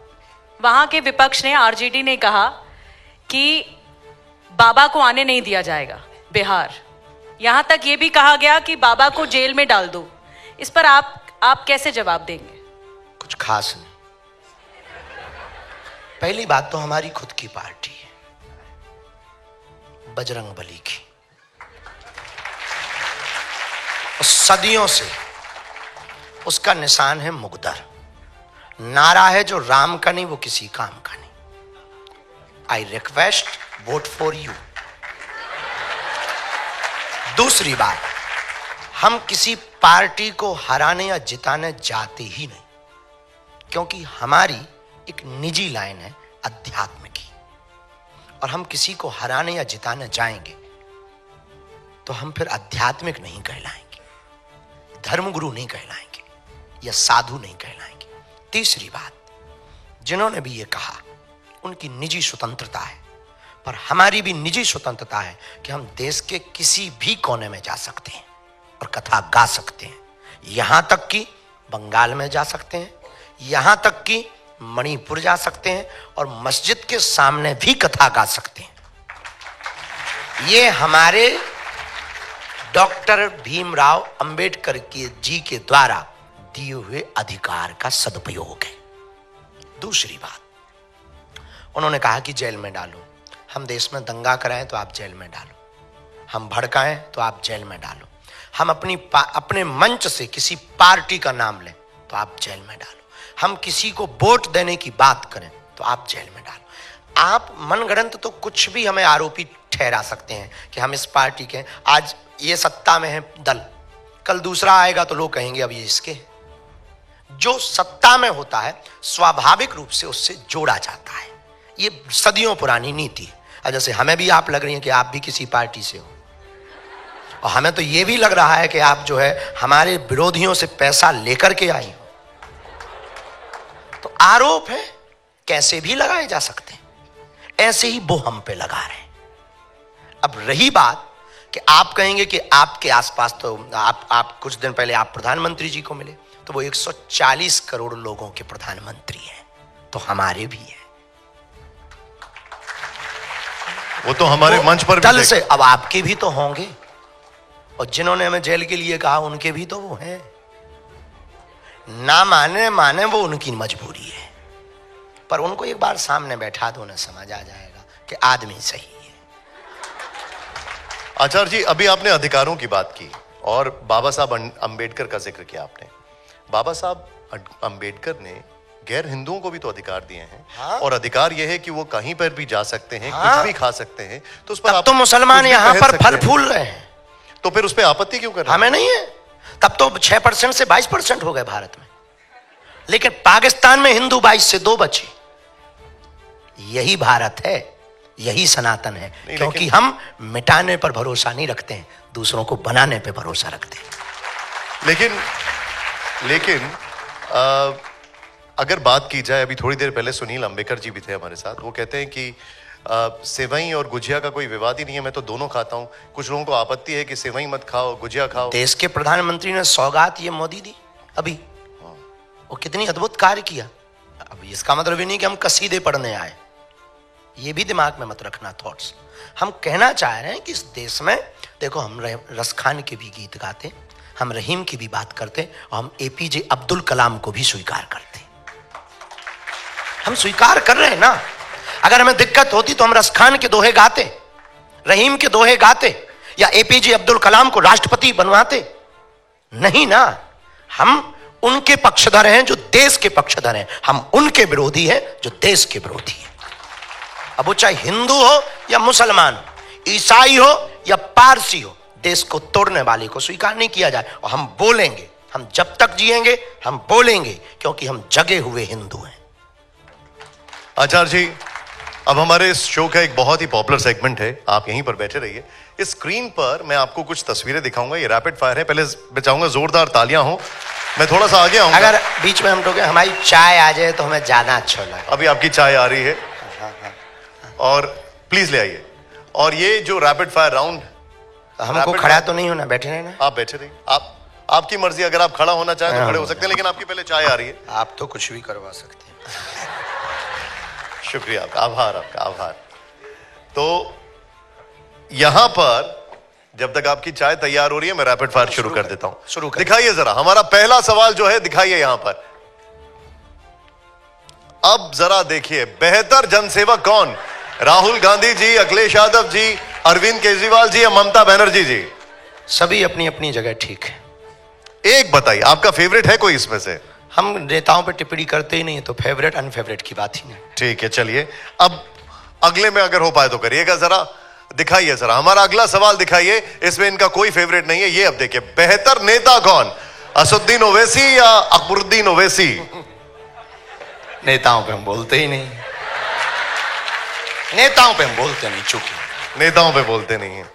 वहां के विपक्ष ने, आरजेडी ने कहा कि बाबा को आने नहीं दिया जाएगा बिहार। यहां तक यह भी कहा गया कि बाबा को जेल में डाल दो। इस पर आप कैसे जवाब देंगे? कुछ खास नहीं। पहली बात तो हमारी खुद की पार्टी है, बजरंगबली की, सदियों से उसका निशान है मुगदर। नारा है जो राम का नहीं, वो किसी काम का नहीं। I request vote for you. दूसरी बात, हम किसी पार्टी को हराने या जिताने जाते ही नहीं, क्योंकि हमारी एक निजी लाइन है अध्यात्म की, और हम किसी को हराने या जिताने जाएंगे तो हम फिर आध्यात्मिक नहीं कहलाएंगे, धर्मगुरु नहीं कहलाएंगे, या साधु नहीं कहलाएंगे। तीसरी बात, जिन्होंने भी ये कहा उनकी निजी स्वतंत्रता है, पर हमारी भी निजी स्वतंत्रता है कि हम देश के किसी भी कोने में जा सकते हैं और कथा गा सकते हैं। यहां तक कि बंगाल में जा सकते हैं, यहां तक कि मणिपुर जा सकते हैं, और मस्जिद के सामने भी कथा गा सकते हैं। ये हमारे डॉक्टर भीमराव अंबेडकर जी के द्वारा दिए हुए अधिकार का सदुपयोग है। दूसरी बात, उन्होंने कहा कि जेल में डालो। हम देश में दंगा कराएं तो आप जेल में डालो, हम भड़काएं तो आप जेल में डालो, हम अपने मंच से किसी पार्टी का नाम लें तो आप जेल में डालो, हम किसी को वोट देने की बात करें तो आप जेल में डालो। आप मनगढ़ंत तो कुछ भी हमें आरोपी ठहरा सकते हैं कि हम इस पार्टी के, आज ये सत्ता में है दल, कल दूसरा आएगा तो लोग कहेंगे अब ये इसके। जो सत्ता में होता है स्वाभाविक रूप से उससे जोड़ा जाता है, ये सदियों पुरानी नीति है। जैसे हमें भी आप लग रही हैं कि आप भी किसी पार्टी से हो, और हमें तो ये भी लग रहा है कि आप जो है हमारे विरोधियों से पैसा लेकर के आई हो। तो आरोप है, कैसे भी लगाए जा सकते हैं, ऐसे ही वो हम पे लगा रहे हैं। अब रही बात कि आप कहेंगे कि आपके आसपास तो आप कुछ दिन पहले आप प्रधानमंत्री जी को मिले, तो वो 140 करोड़ लोगों के प्रधानमंत्री हैं, तो हमारे भी हैं। वो तो हमारे मंच पर कल से अब आपके भी तो होंगे, और जिन्होंने हमें जेल के लिए कहा उनके भी तो वो हैं। ना माने वो उनकी मजबूरी है, पर उनको एक बार सामने बैठा दो, उन्हें समझ आ जाएगा कि आदमी सही है। आचार्य जी, अभी आपने अधिकारों की बात की और बाबा साहब अंबेडकर का जिक्र किया आपने। बाबा साहब अंबेडकर ने गैर हिंदुओं को भी तो अधिकार दिए हैं। हाँ? और अधिकार यह है कि वो कहीं पर भी जा सकते हैं, हाँ? कुछ भी खा सकते हैं। तो उस पर तब तो मुसलमान यहां पर फल फूल रहे हैं, तो फिर उस पर आपत्ति क्यों कर रहे हैं? हमें नहीं है। तब तो 6% से 22% हो गए भारत में, लेकिन पाकिस्तान में हिंदू 22 से 2 बचे। यही भारत है, यही सनातन है, क्योंकि हम मिटाने पर भरोसा नहीं रखते हैं, दूसरों को बनाने पर भरोसा रखते हैं। लेकिन अगर बात की जाए, अभी थोड़ी देर पहले सुनील अंबेकर जी भी थे हमारे साथ, वो कहते हैं कि सेवई और गुजिया का कोई विवाद ही नहीं है, मैं तो दोनों खाता हूं। कुछ लोगों को आपत्ति है कि सेवई मत खाओ, गुजिया खाओ। देश के प्रधानमंत्री ने सौगात ये मोदी दी अभी, वो कितनी अद्भुत कार्य किया। अब इसका मतलब ये नहीं कि हम कसीदे पढ़ने आए, ये भी दिमाग में मत रखना थॉट्स। हम कहना चाह रहे हैं कि इस देश में देखो, हम रस खान के भी गीत गाते, हम रहीम की भी बात करते, और हम एपीजे अब्दुल कलाम को भी स्वीकार करते। हम स्वीकार कर रहे हैं ना। अगर हमें दिक्कत होती तो हम रस खान के दोहे गाते, रहीम के दोहे गाते, या एपीजे अब्दुल कलाम को राष्ट्रपति बनवाते? नहीं ना। हम उनके पक्षधर हैं जो देश के पक्षधर हैं, हम उनके विरोधी हैं जो देश के विरोधी हैं। अब वो चाहे हिंदू हो या मुसलमान, ईसाई हो या पारसी हो, देश को तोड़ने वाले को स्वीकार नहीं किया जाए। और हम बोलेंगे, हम जब तक जिएंगे हम बोलेंगे, क्योंकि हम जगे हुए हिंदू हैं। आचार्य जी, अब हमारे इस शो का एक बहुत ही पॉपुलर सेगमेंट है, आप यहीं पर बैठे रहिए। इस स्क्रीन पर मैं आपको कुछ तस्वीरें दिखाऊंगा, ये रैपिड फायर है। पहले मैं चाहूंगा जोरदार तालियां हो, मैं थोड़ा सा आगे आऊंगा। अगर बीच में हम टोके हमारी चाय आ जाए तो हमें ज्यादा अच्छा लगे। अभी आपकी चाय आ रही है, और प्लीज ले आइए। और ये जो रैपिड फायर राउंड, हमको खड़ा तो नहीं होना, बैठे रहना। आप बैठे रहिए, आपकी मर्जी। अगर आप खड़ा होना चाहें तो खड़े हो सकते हैं, लेकिन आपकी पहले चाय आ रही है। आप तो कुछ भी करवा सकते हैं। शुक्रिया आपका, आभार आपका, आभार। तो यहां पर जब तक आपकी चाय तैयार हो रही है, मैं रैपिड फायर शुरू कर देता हूं। शुरू कर। दिखाइए जरा हमारा पहला सवाल जो है, दिखाइए यहां पर। अब जरा देखिए, बेहतर जनसेवक कौन? राहुल गांधी जी, अखिलेश यादव जी, अरविंद केजरीवाल जी या ममता बनर्जी जी? सभी अपनी अपनी जगह ठीक है। एक बताइए, आपका फेवरेट है कोई इसमें से? हम नेताओं पे टिप्पणी करते ही नहीं, तो फेवरेट अनफेवरेट की बात ही नहीं। ठीक है, चलिए अब अगले में अगर हो पाए तो करिएगा। जरा दिखाइए, जरा हमारा अगला सवाल दिखाइए। इसमें इनका कोई फेवरेट नहीं है। ये अब देखिए, बेहतर नेता कौन? असदुद्दीन ओवैसी या अकबरुद्दीन ओवैसी? नेताओं पे हम बोलते ही नहीं, नेताओं पे हम बोलते नहीं, चूंकि नेताओं पे बोलते नहीं है।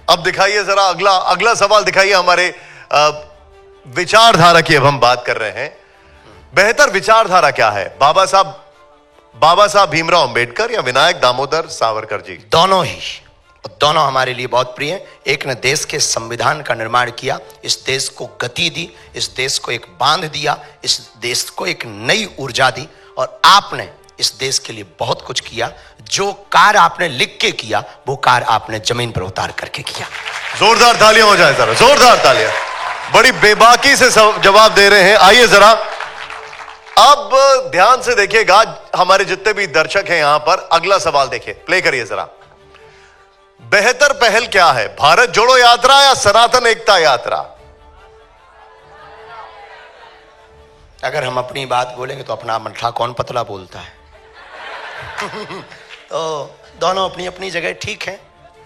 अब दिखाइए जरा अगला सवाल दिखाइए। हमारे विचारधारा की अब हम बात कर रहे हैं। बेहतर विचारधारा क्या है? बाबा साहब भीमराव अंबेडकर या विनायक दामोदर सावरकर जी? दोनों ही, दोनों हमारे लिए बहुत प्रिय हैं। एक ने देश के संविधान का निर्माण किया, इस देश को गति दी, इस देश को एक बांध दिया, इस देश को एक नई ऊर्जा दी। और आपने इस देश के लिए बहुत कुछ किया। जो कार्य आपने लिख के किया, वो कार्य आपने जमीन पर उतार करके किया। जोरदार तालियां हो जाए जरा, जोरदार तालियां। बड़ी बेबाकी से जवाब दे रहे हैं। आइए जरा अब ध्यान से देखिएगा, हमारे जितने भी दर्शक हैं यहां पर। अगला सवाल देखिए, प्ले करिए जरा। बेहतर पहल क्या है? भारत जोड़ो यात्रा या सनातन एकता यात्रा? अगर हम अपनी बात बोलेंगे तो अपना मठा कौन पतला बोलता है। तो दोनों अपनी अपनी जगह ठीक है।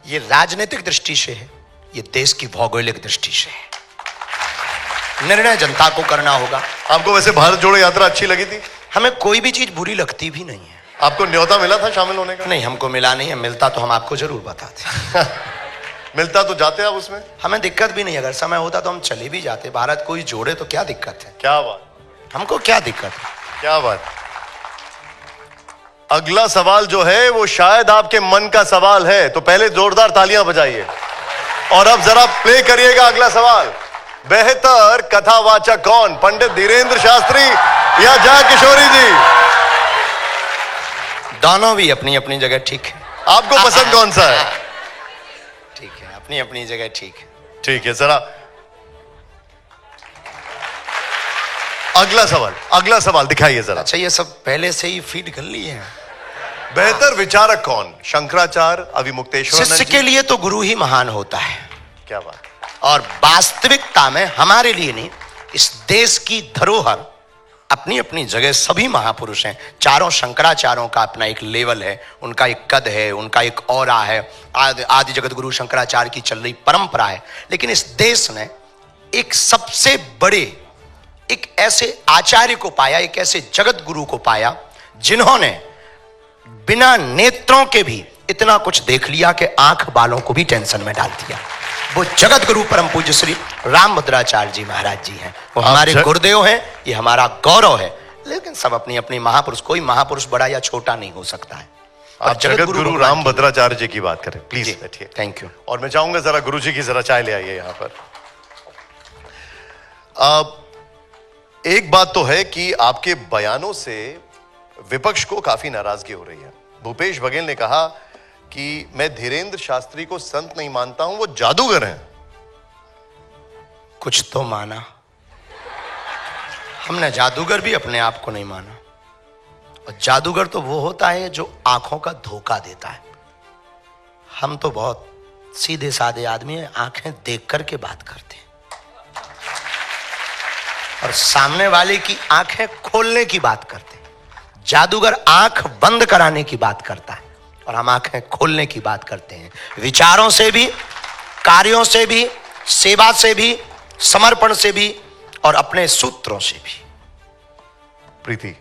ये राजनीतिक दृष्टि से है, ये देश की भौगोलिक दृष्टि से है। निर्णय जनता को करना होगा। आपको वैसे भारत जोड़ो यात्रा अच्छी लगी थी? हमें कोई भी चीज बुरी लगती भी नहीं है। आपको न्योता मिला था शामिल होने का? नहीं, हमको मिला नहीं है। मिलता तो हम आपको जरूर बताते। मिलता तो जाते आप उसमें? हमें दिक्कत भी नहीं, अगर समय होता तो हम चले भी जाते। भारत कोई जोड़े तो क्या दिक्कत है? क्या बात, हमको क्या दिक्कत है? क्या बात। अगला सवाल जो है वो शायद आपके मन का सवाल है, तो पहले जोरदार तालियां बजाइए और अब जरा प्ले करिएगा अगला सवाल। बेहतर कथावाचक कौन? पंडित धीरेन्द्र शास्त्री या जया किशोरी जी? दोनों भी अपनी अपनी जगह ठीक है। आपको पसंद कौन सा है? ठीक है, अपनी अपनी जगह ठीक है। ठीक है, जरा अगला सवाल दिखाइए जरा। अच्छा, ये सब पहले से ही फीड कर लिए हैं। बेहतर विचारक कौन? शंकराचार्य, अविमुक्तेश्वर? शिष्य के लिए तो गुरु ही महान होता है। क्या बात। और वास्तविकता में हमारे लिए नहीं, इस देश की धरोहर अपनी अपनी जगह सभी महापुरुष हैं। चारों शंकराचार्यों का अपना एक लेवल है, उनका एक कद है, उनका एक औरा है। आदि जगत गुरु शंकराचार्य की चल रही परंपरा है। लेकिन इस देश ने एक सबसे बड़े, एक ऐसे आचार्य को पाया, एक ऐसे जगत गुरु को पाया, जिन्होंने बिना नेत्रों के भी इतना कुछ देख लिया कि आंख वालों को भी टेंशन में डाल दिया। वो जगत गुरु परम पूज्य श्री रामभद्राचार्य जी महाराज जी हैं। वो हमारे गुरुदेव हैं, ये हमारा गौरव है। लेकिन सब अपनी अपनी महापुरुष, कोई महापुरुष बड़ा या छोटा नहीं हो सकता है। आप जगत गुरु राम भद्राचार्य जी की बात करें प्लीज, बैठिए। Thank you. और मैं चाहूंगा जरा गुरु जी की जरा चाय ले आइए यहां पर। एक बात तो है कि आपके बयानों से विपक्ष को काफी नाराजगी हो रही है। भूपेश बघेल ने कहा कि मैं धीरेन्द्र शास्त्री को संत नहीं मानता हूं, वो जादूगर हैं। कुछ तो माना, हमने जादूगर भी अपने आप को नहीं माना। और जादूगर तो वो होता है जो आंखों का धोखा देता है। हम तो बहुत सीधे साधे आदमी हैं, आंखें देख करके बात करते हैं और सामने वाले की आंखें खोलने की बात करते हैं। जादूगर आंख बंद कराने की बात करता है और हम आंखें खोलने की बात करते हैं, विचारों से भी, कार्यों से भी, सेवा से भी, समर्पण से भी और अपने सूत्रों से भी। प्रीति।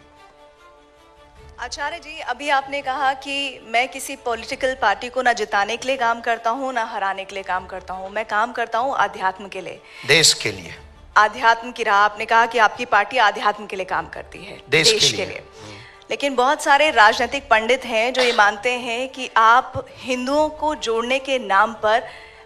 आचार्य जी, अभी आपने कहा कि मैं किसी पॉलिटिकल पार्टी को ना जिताने के लिए काम करता हूँ ना हराने के लिए काम करता हूँ, मैं काम करता हूँ आध्यात्म के लिए, देश के लिए। आध्यात्म की राह, आपने कहा कि आपकी पार्टी आध्यात्म के लिए काम करती है, देश के लिए। लेकिन बहुत सारे राजनीतिक पंडित हैं जो ये मानते हैं कि आप हिंदुओं को जोड़ने के नाम पर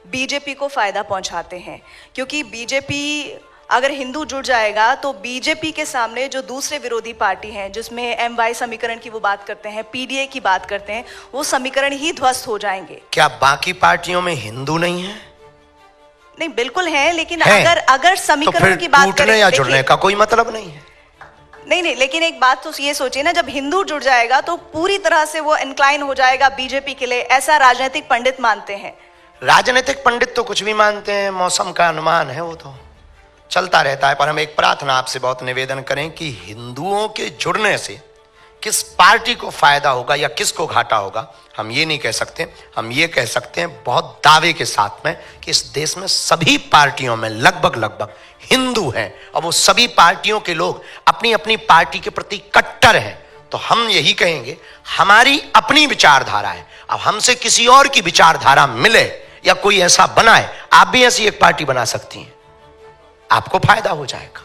बीजेपी को फायदा पहुंचाते हैं, क्योंकि बीजेपी अगर हिंदू जुड़ जाएगा तो बीजेपी के सामने जो दूसरे विरोधी पार्टी हैं, जिसमें MY समीकरण की वो बात करते हैं, PDA की बात करते हैं, वो समीकरण ही ध्वस्त हो जाएंगे। क्या बाकी पार्टियों में हिंदू नहीं है? नहीं, बिल्कुल है, लेकिन अगर समीकरण तो की बात करें या जुड़ने का कोई मतलब नहीं है। नहीं, लेकिन एक बात तो ये सोचिए ना, जब हिंदू जुड़ जाएगा तो पूरी तरह से वो इंक्लाइन हो जाएगा बीजेपी के लिए, ऐसा राजनीतिक पंडित मानते हैं। राजनीतिक पंडित तो कुछ भी मानते हैं, मौसम का अनुमान है, वो तो चलता रहता है। पर हम एक प्रार्थना आपसे बहुत निवेदन करें कि हिंदुओं के जुड़ने से किस पार्टी को फायदा होगा या किसको घाटा होगा, हम ये नहीं कह सकते। हम ये कह सकते हैं बहुत दावे के साथ में कि इस देश में सभी पार्टियों में लगभग हिंदू हैं और वो सभी पार्टियों के लोग अपनी अपनी पार्टी के प्रति कट्टर हैं। तो हम यही कहेंगे, हमारी अपनी विचारधारा है। अब हमसे किसी और की विचारधारा मिले या कोई ऐसा बनाए, आप भी ऐसी एक पार्टी बना सकती हैं, आपको फायदा हो जाएगा।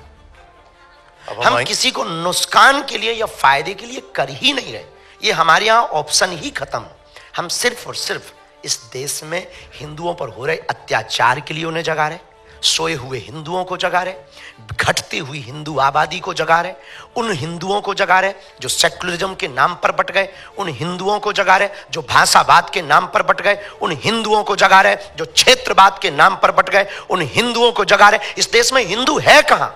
हम किसी को नुकसान के लिए या फायदे के लिए कर ही नहीं रहे, ये हमारे यहां ऑप्शन ही खत्म। हम सिर्फ और सिर्फ इस देश में हिंदुओं पर हो रहे अत्याचार के लिए उन्हें जगा रहे, सोए हुए हिंदुओं को जगा रहे, घटती हुई हिंदू आबादी को जगा रहे, उन हिंदुओं को जगा रहे जो सेक्युलरिज्म के नाम पर बट गए, उन हिंदुओं को जगा रहे जो भाषावाद के नाम पर बट गए, उन हिंदुओं को जगा रहे जो क्षेत्रवाद के नाम पर बट गए, उन हिंदुओं को जगा रहे। इस देश में हिंदू है कहां?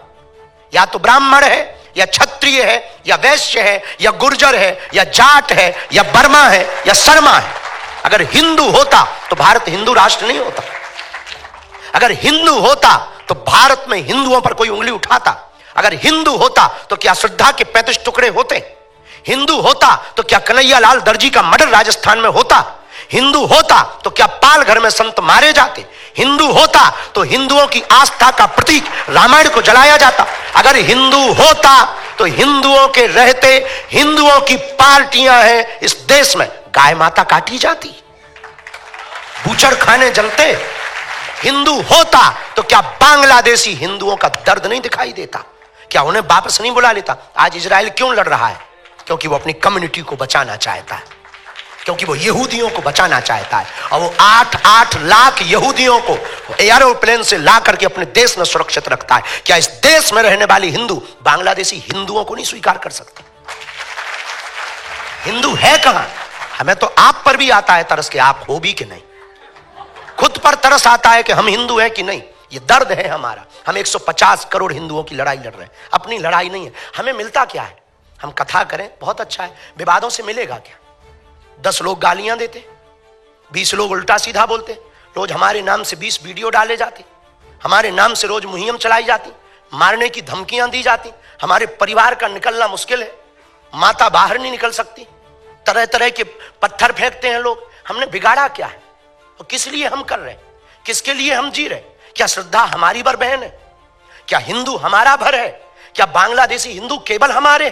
या तो ब्राह्मण है या क्षत्रिय है या वैश्य है या गुर्जर है या जाट है या बर्मा है या शर्मा है। अगर हिंदू होता तो भारत हिंदू राष्ट्र नहीं होता। अगर हिंदू होता तो भारत में हिंदुओं पर कोई उंगली उठाता। अगर हिंदू होता तो क्या श्रद्धा के 35 टुकड़े होते? हिंदू होता तो क्या कन्हैया लाल दर्जी का मर्डर राजस्थान में होता? हिंदू होता तो क्या पाल घर में संत मारे जाते? हिंदू होता तो हिंदुओं की आस्था का प्रतीक रामायण को जलाया जाता। अगर हिंदू होता तो हिंदुओं के रहते हिंदुओं की पार्टियां हैं इस देश में, गाय माता काटी जाती, बूचड़ खाने जलते। हिंदू होता तो क्या बांग्लादेशी हिंदुओं का दर्द नहीं दिखाई देता? क्या उन्हें वापस नहीं बुला लेता? आज इजराइल क्यों लड़ रहा है? क्योंकि वो अपनी कम्युनिटी को बचाना चाहता है, क्योंकि वो यहूदियों को बचाना चाहता है। और वो 8-8 लाख यहूदियों को एरोप्लेन से ला करके अपने देश में सुरक्षित रखता है। क्या इस देश में रहने वाली हिंदू बांग्लादेशी हिंदुओं को नहीं स्वीकार कर सकता? हिंदू है कहां? हमें तो आप पर भी आता है तरस के आप हो भी कि नहीं, खुद पर तरस आता है कि हम हिंदू हैं कि नहीं। ये दर्द है हमारा। हम 150 करोड़ हिंदुओं की लड़ाई लड़ रहे हैं, अपनी लड़ाई नहीं है। हमें मिलता क्या है? हम कथा करें बहुत अच्छा है, विवादों से मिलेगा क्या? 10 लोग गालियां देते, 20 लोग उल्टा सीधा बोलते, रोज हमारे नाम से 20 वीडियो डाले जाते, हमारे नाम से रोज मुहिम चलाई जाती, मारने की धमकियां दी जाती, हमारे परिवार का निकलना मुश्किल है, माता बाहर नहीं निकल सकती, तरह तरह के पत्थर फेंकते हैं लोग। हमने बिगाड़ा क्या है और किस लिए हम कर रहे हैं? किसके लिए हम जी रहे? क्या श्रद्धा हमारी भर बहन है? क्या हिंदू हमारा भर है? क्या बांग्लादेशी हिंदू केवल हमारे?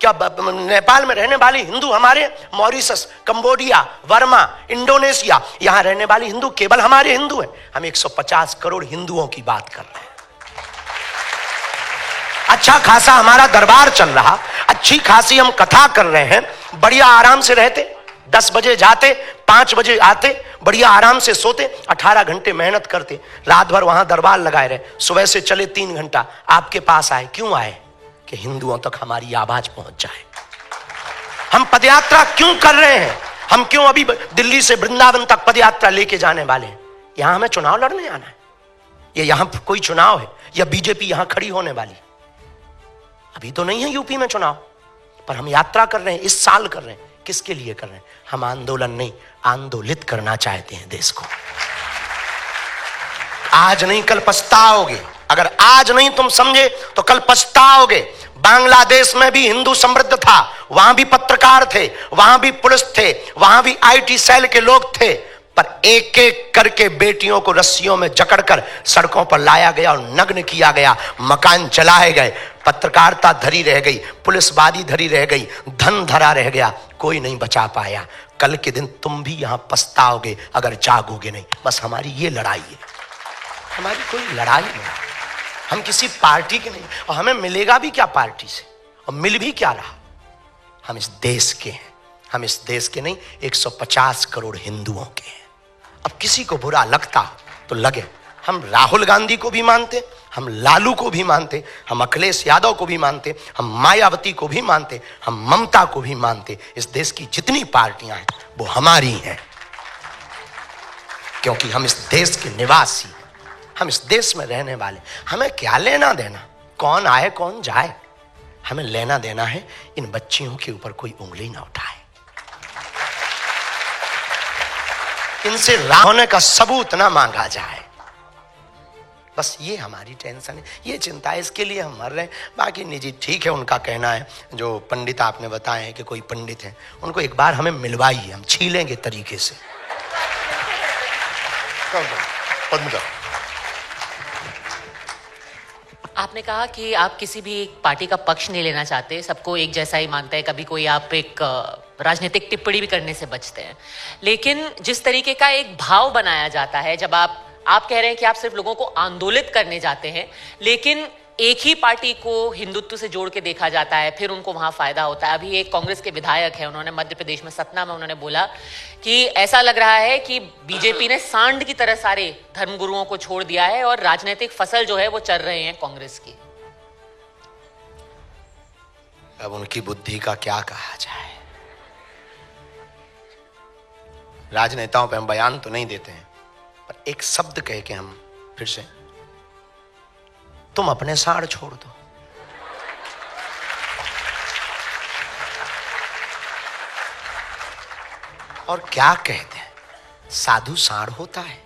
क्या नेपाल में रहने वाले हिंदू हमारे? मॉरिशस, कंबोडिया, वर्मा, इंडोनेशिया, यहां रहने वाले हिंदू केवल हमारे हिंदू हैं? हम 150 करोड़ हिंदुओं की बात कर रहे हैं। अच्छा खासा हमारा दरबार चल रहा, अच्छी खासी हम कथा कर रहे हैं, बढ़िया आराम से रहते, 10 बजे जाते, 5 बजे आते, बढ़िया आराम से सोते, 18 घंटे मेहनत करते, रात भर वहां दरबार लगाए रहे, सुबह से चले 3 घंटा आपके पास आए। क्यों आए? कि हिंदुओं तक हमारी आवाज पहुंच जाए। हम पदयात्रा क्यों कर रहे हैं? हम क्यों अभी दिल्ली से वृंदावन तक पदयात्रा लेके जाने वाले हैं? यहां हमें चुनाव लड़ने आना है? ये यहां कोई चुनाव है या बीजेपी यहां खड़ी होने वाली? अभी तो नहीं है यूपी में चुनाव, पर हम यात्रा कर रहे हैं, इस साल कर रहे हैं। किसके लिए कर रहे हैं? हम आंदोलन नहीं, आंदोलित करना चाहते हैं देश को। आज नहीं कल पछताओगे। अगर आज नहीं तुम समझे तो कल पछताओगे। बांग्लादेश में भी हिंदू समृद्ध था, वहां भी पत्रकार थे, वहां भी पुलिस थे, वहां भी आईटी सेल के लोग थे, पर एक एक करके बेटियों को रस्सियों में जकड़कर सड़कों पर लाया गया और नग्न किया गया, मकान जलाए गए, पत्रकारिता धरी रह गई, पुलिसवादी धरी रह गई, धन धरा रह गया, कोई नहीं बचा पाया। कल के दिन तुम भी यहां पछताओगे अगर जागोगे नहीं। बस हमारी ये लड़ाई है, हमारी कोई लड़ाई नहीं, हम किसी पार्टी के नहीं। और हमें मिलेगा भी क्या पार्टी से, और मिल भी क्या रहा? हम इस देश के हैं, हम इस देश के नहीं 150 करोड़ हिंदुओं के हैं। अब किसी को बुरा लगता हो तो लगे। हम राहुल गांधी को भी मानते, हम लालू को भी मानते, हम अखिलेश यादव को भी मानते, हम मायावती को भी मानते, हम ममता को भी मानते। इस देश की जितनी पार्टियां हैं वो हमारी हैं, क्योंकि हम इस देश के निवासी, हम इस देश में रहने वाले। हमें क्या लेना देना कौन आए कौन जाए? हमें लेना देना है इन बच्चियों के ऊपर कोई उंगली ना उठाए, इनसे राह होने का सबूत ना मांगा जाए। बस ये हमारी टेंशन है, ये चिंता है, इसके लिए हम मर रहे हैं। बाकी निजी ठीक है, उनका कहना है। जो पंडित आपने बताए हैं कि कोई पंडित है, उनको एक बार हमें मिलवाइए, हम छीलेंगे तरीके से। पद्मजा, आपने कहा कि आप किसी भी पार्टी का पक्ष नहीं लेना चाहते, सबको एक जैसा ही मानते हैं। कभी कोई आप एक राजनीतिक टिप्पणी भी करने से बचते हैं, लेकिन जिस तरीके का एक भाव बनाया जाता है, जब आप कह रहे हैं कि आप सिर्फ लोगों को आंदोलित करने जाते हैं, लेकिन एक ही पार्टी को हिंदुत्व से जोड़ के देखा जाता है, फिर उनको वहां फायदा होता है। अभी एक कांग्रेस के विधायक है, उन्होंने मध्य प्रदेश में सतना में उन्होंने बोला कि ऐसा लग रहा है कि बीजेपी ने सांड की तरह सारे धर्मगुरुओं को छोड़ दिया है और राजनीतिक फसल जो है वो चल रहे हैं कांग्रेस की। अब उनकी बुद्धि का क्या कहा जाए? राजनेताओं पे हम बयान तो नहीं देते हैं, पर एक शब्द कह के हम फिर से, तुम अपने साड़ छोड़ दो। और क्या कहते हैं, साधु साड़ होता है?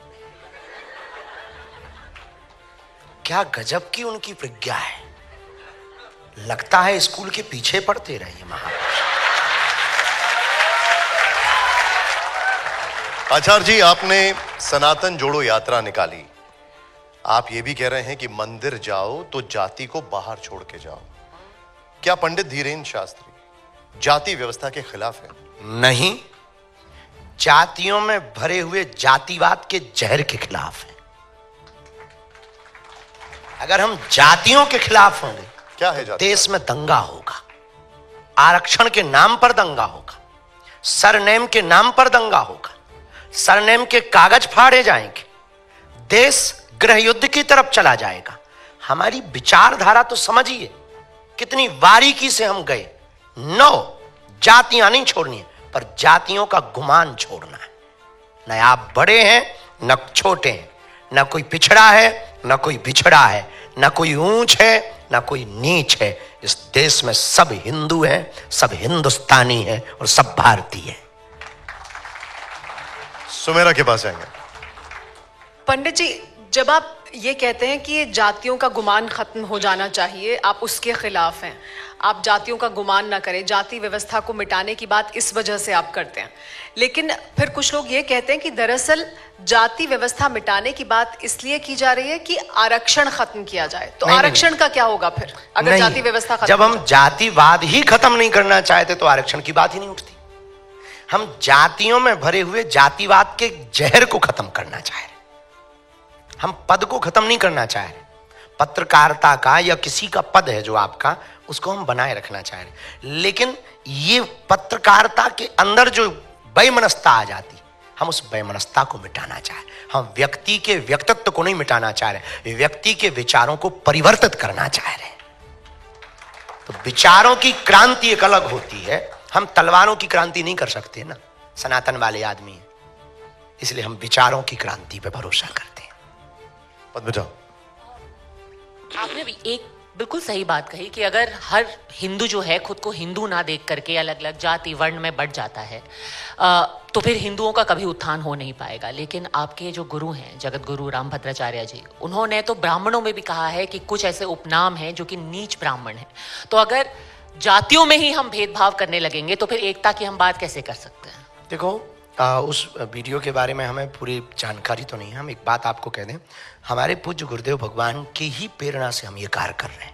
क्या गजब की उनकी प्रज्ञा है। लगता है स्कूल के पीछे पढ़ते रहे महापुरुष। आचार्य जी, आपने सनातन जोड़ो यात्रा निकाली, आप ये भी कह रहे हैं कि मंदिर जाओ तो जाति को बाहर छोड़ के जाओ। क्या पंडित धीरेन्द्र शास्त्री जाति व्यवस्था के खिलाफ है? नहीं, जातियों में भरे हुए जातिवाद के जहर के खिलाफ है। अगर हम जातियों के खिलाफ होंगे, क्या है जाति? देश में दंगा होगा, आरक्षण के नाम पर दंगा होगा, सरनेम के नाम पर दंगा होगा, सरनेम के कागज फाड़े जाएंगे, देश गृह युद्ध की तरफ चला जाएगा। हमारी विचारधारा तो समझिए कितनी बारीकी से हम गए। 9 जातियां नहीं छोड़नी है, पर जातियों का गुमान छोड़ना है। न आप बड़े हैं न छोटे हैं, न कोई पिछड़ा है न कोई बिछड़ा है, न कोई ऊंच है न कोई नीच है। इस देश में सब हिंदू हैं, सब हिंदुस्तानी हैं और सब भारतीय हैं। सुमेरा के पास आएंगे। पंडित जी, जब आप ये कहते हैं कि ये जातियों का गुमान खत्म हो जाना चाहिए, आप उसके खिलाफ हैं, आप जातियों का गुमान ना करें, जाति व्यवस्था को मिटाने की बात इस वजह से आप करते हैं। लेकिन फिर कुछ लोग ये कहते हैं कि दरअसल जाति व्यवस्था मिटाने की बात इसलिए की जा रही है कि आरक्षण खत्म किया जाए। तो आरक्षण का क्या होगा फिर अगर जाति व्यवस्था खत्म? जब हम जातिवाद ही खत्म नहीं करना चाहते तो आरक्षण की बात ही नहीं उठती। हम जातियों में भरे हुए जातिवाद के जहर को खत्म करना चाह रहे, हम पद को खत्म नहीं करना चाह रहे। पत्रकारिता का या किसी का पद है जो आपका, उसको हम बनाए रखना चाह रहे हैं। लेकिन ये पत्रकारिता के अंदर जो बेमनस्ता आ जाती, हम उस बेमनस्ता को मिटाना चाह रहे हैं। हम व्यक्ति के व्यक्तित्व को नहीं मिटाना चाह रहे, व्यक्ति के विचारों को परिवर्तित करना चाह रहे हैं। तो विचारों की क्रांति एक अलग होती है, हम तलवारों की क्रांति नहीं कर सकते ना, सनातन वाले आदमी हैं, इसलिए हम विचारों की क्रांति पे भरोसा करते हैं। पद्मजा, आपने भी एक बिल्कुल सही बात कही कि अगर हर हिंदू जो है खुद को हिंदू ना देख करके अलग अलग जाति वर्ण में बढ़ जाता है तो फिर हिंदुओं का कभी उत्थान हो नहीं पाएगा। लेकिन आपके जो गुरु हैं जगत गुरु रामभद्राचार्य जी, उन्होंने तो ब्राह्मणों में भी कहा है कि कुछ ऐसे उपनाम हैं जो कि नीच ब्राह्मण हैं। तो अगर जातियों में ही हम भेदभाव करने लगेंगे तो फिर एकता की हम बात कैसे कर सकते हैं? देखो, उस वीडियो के बारे में हमें पूरी जानकारी तो नहीं है। हम एक बात आपको कह दें, हमारे पूज्य गुरुदेव भगवान की ही प्रेरणा से हम ये कार्य कर रहे हैं।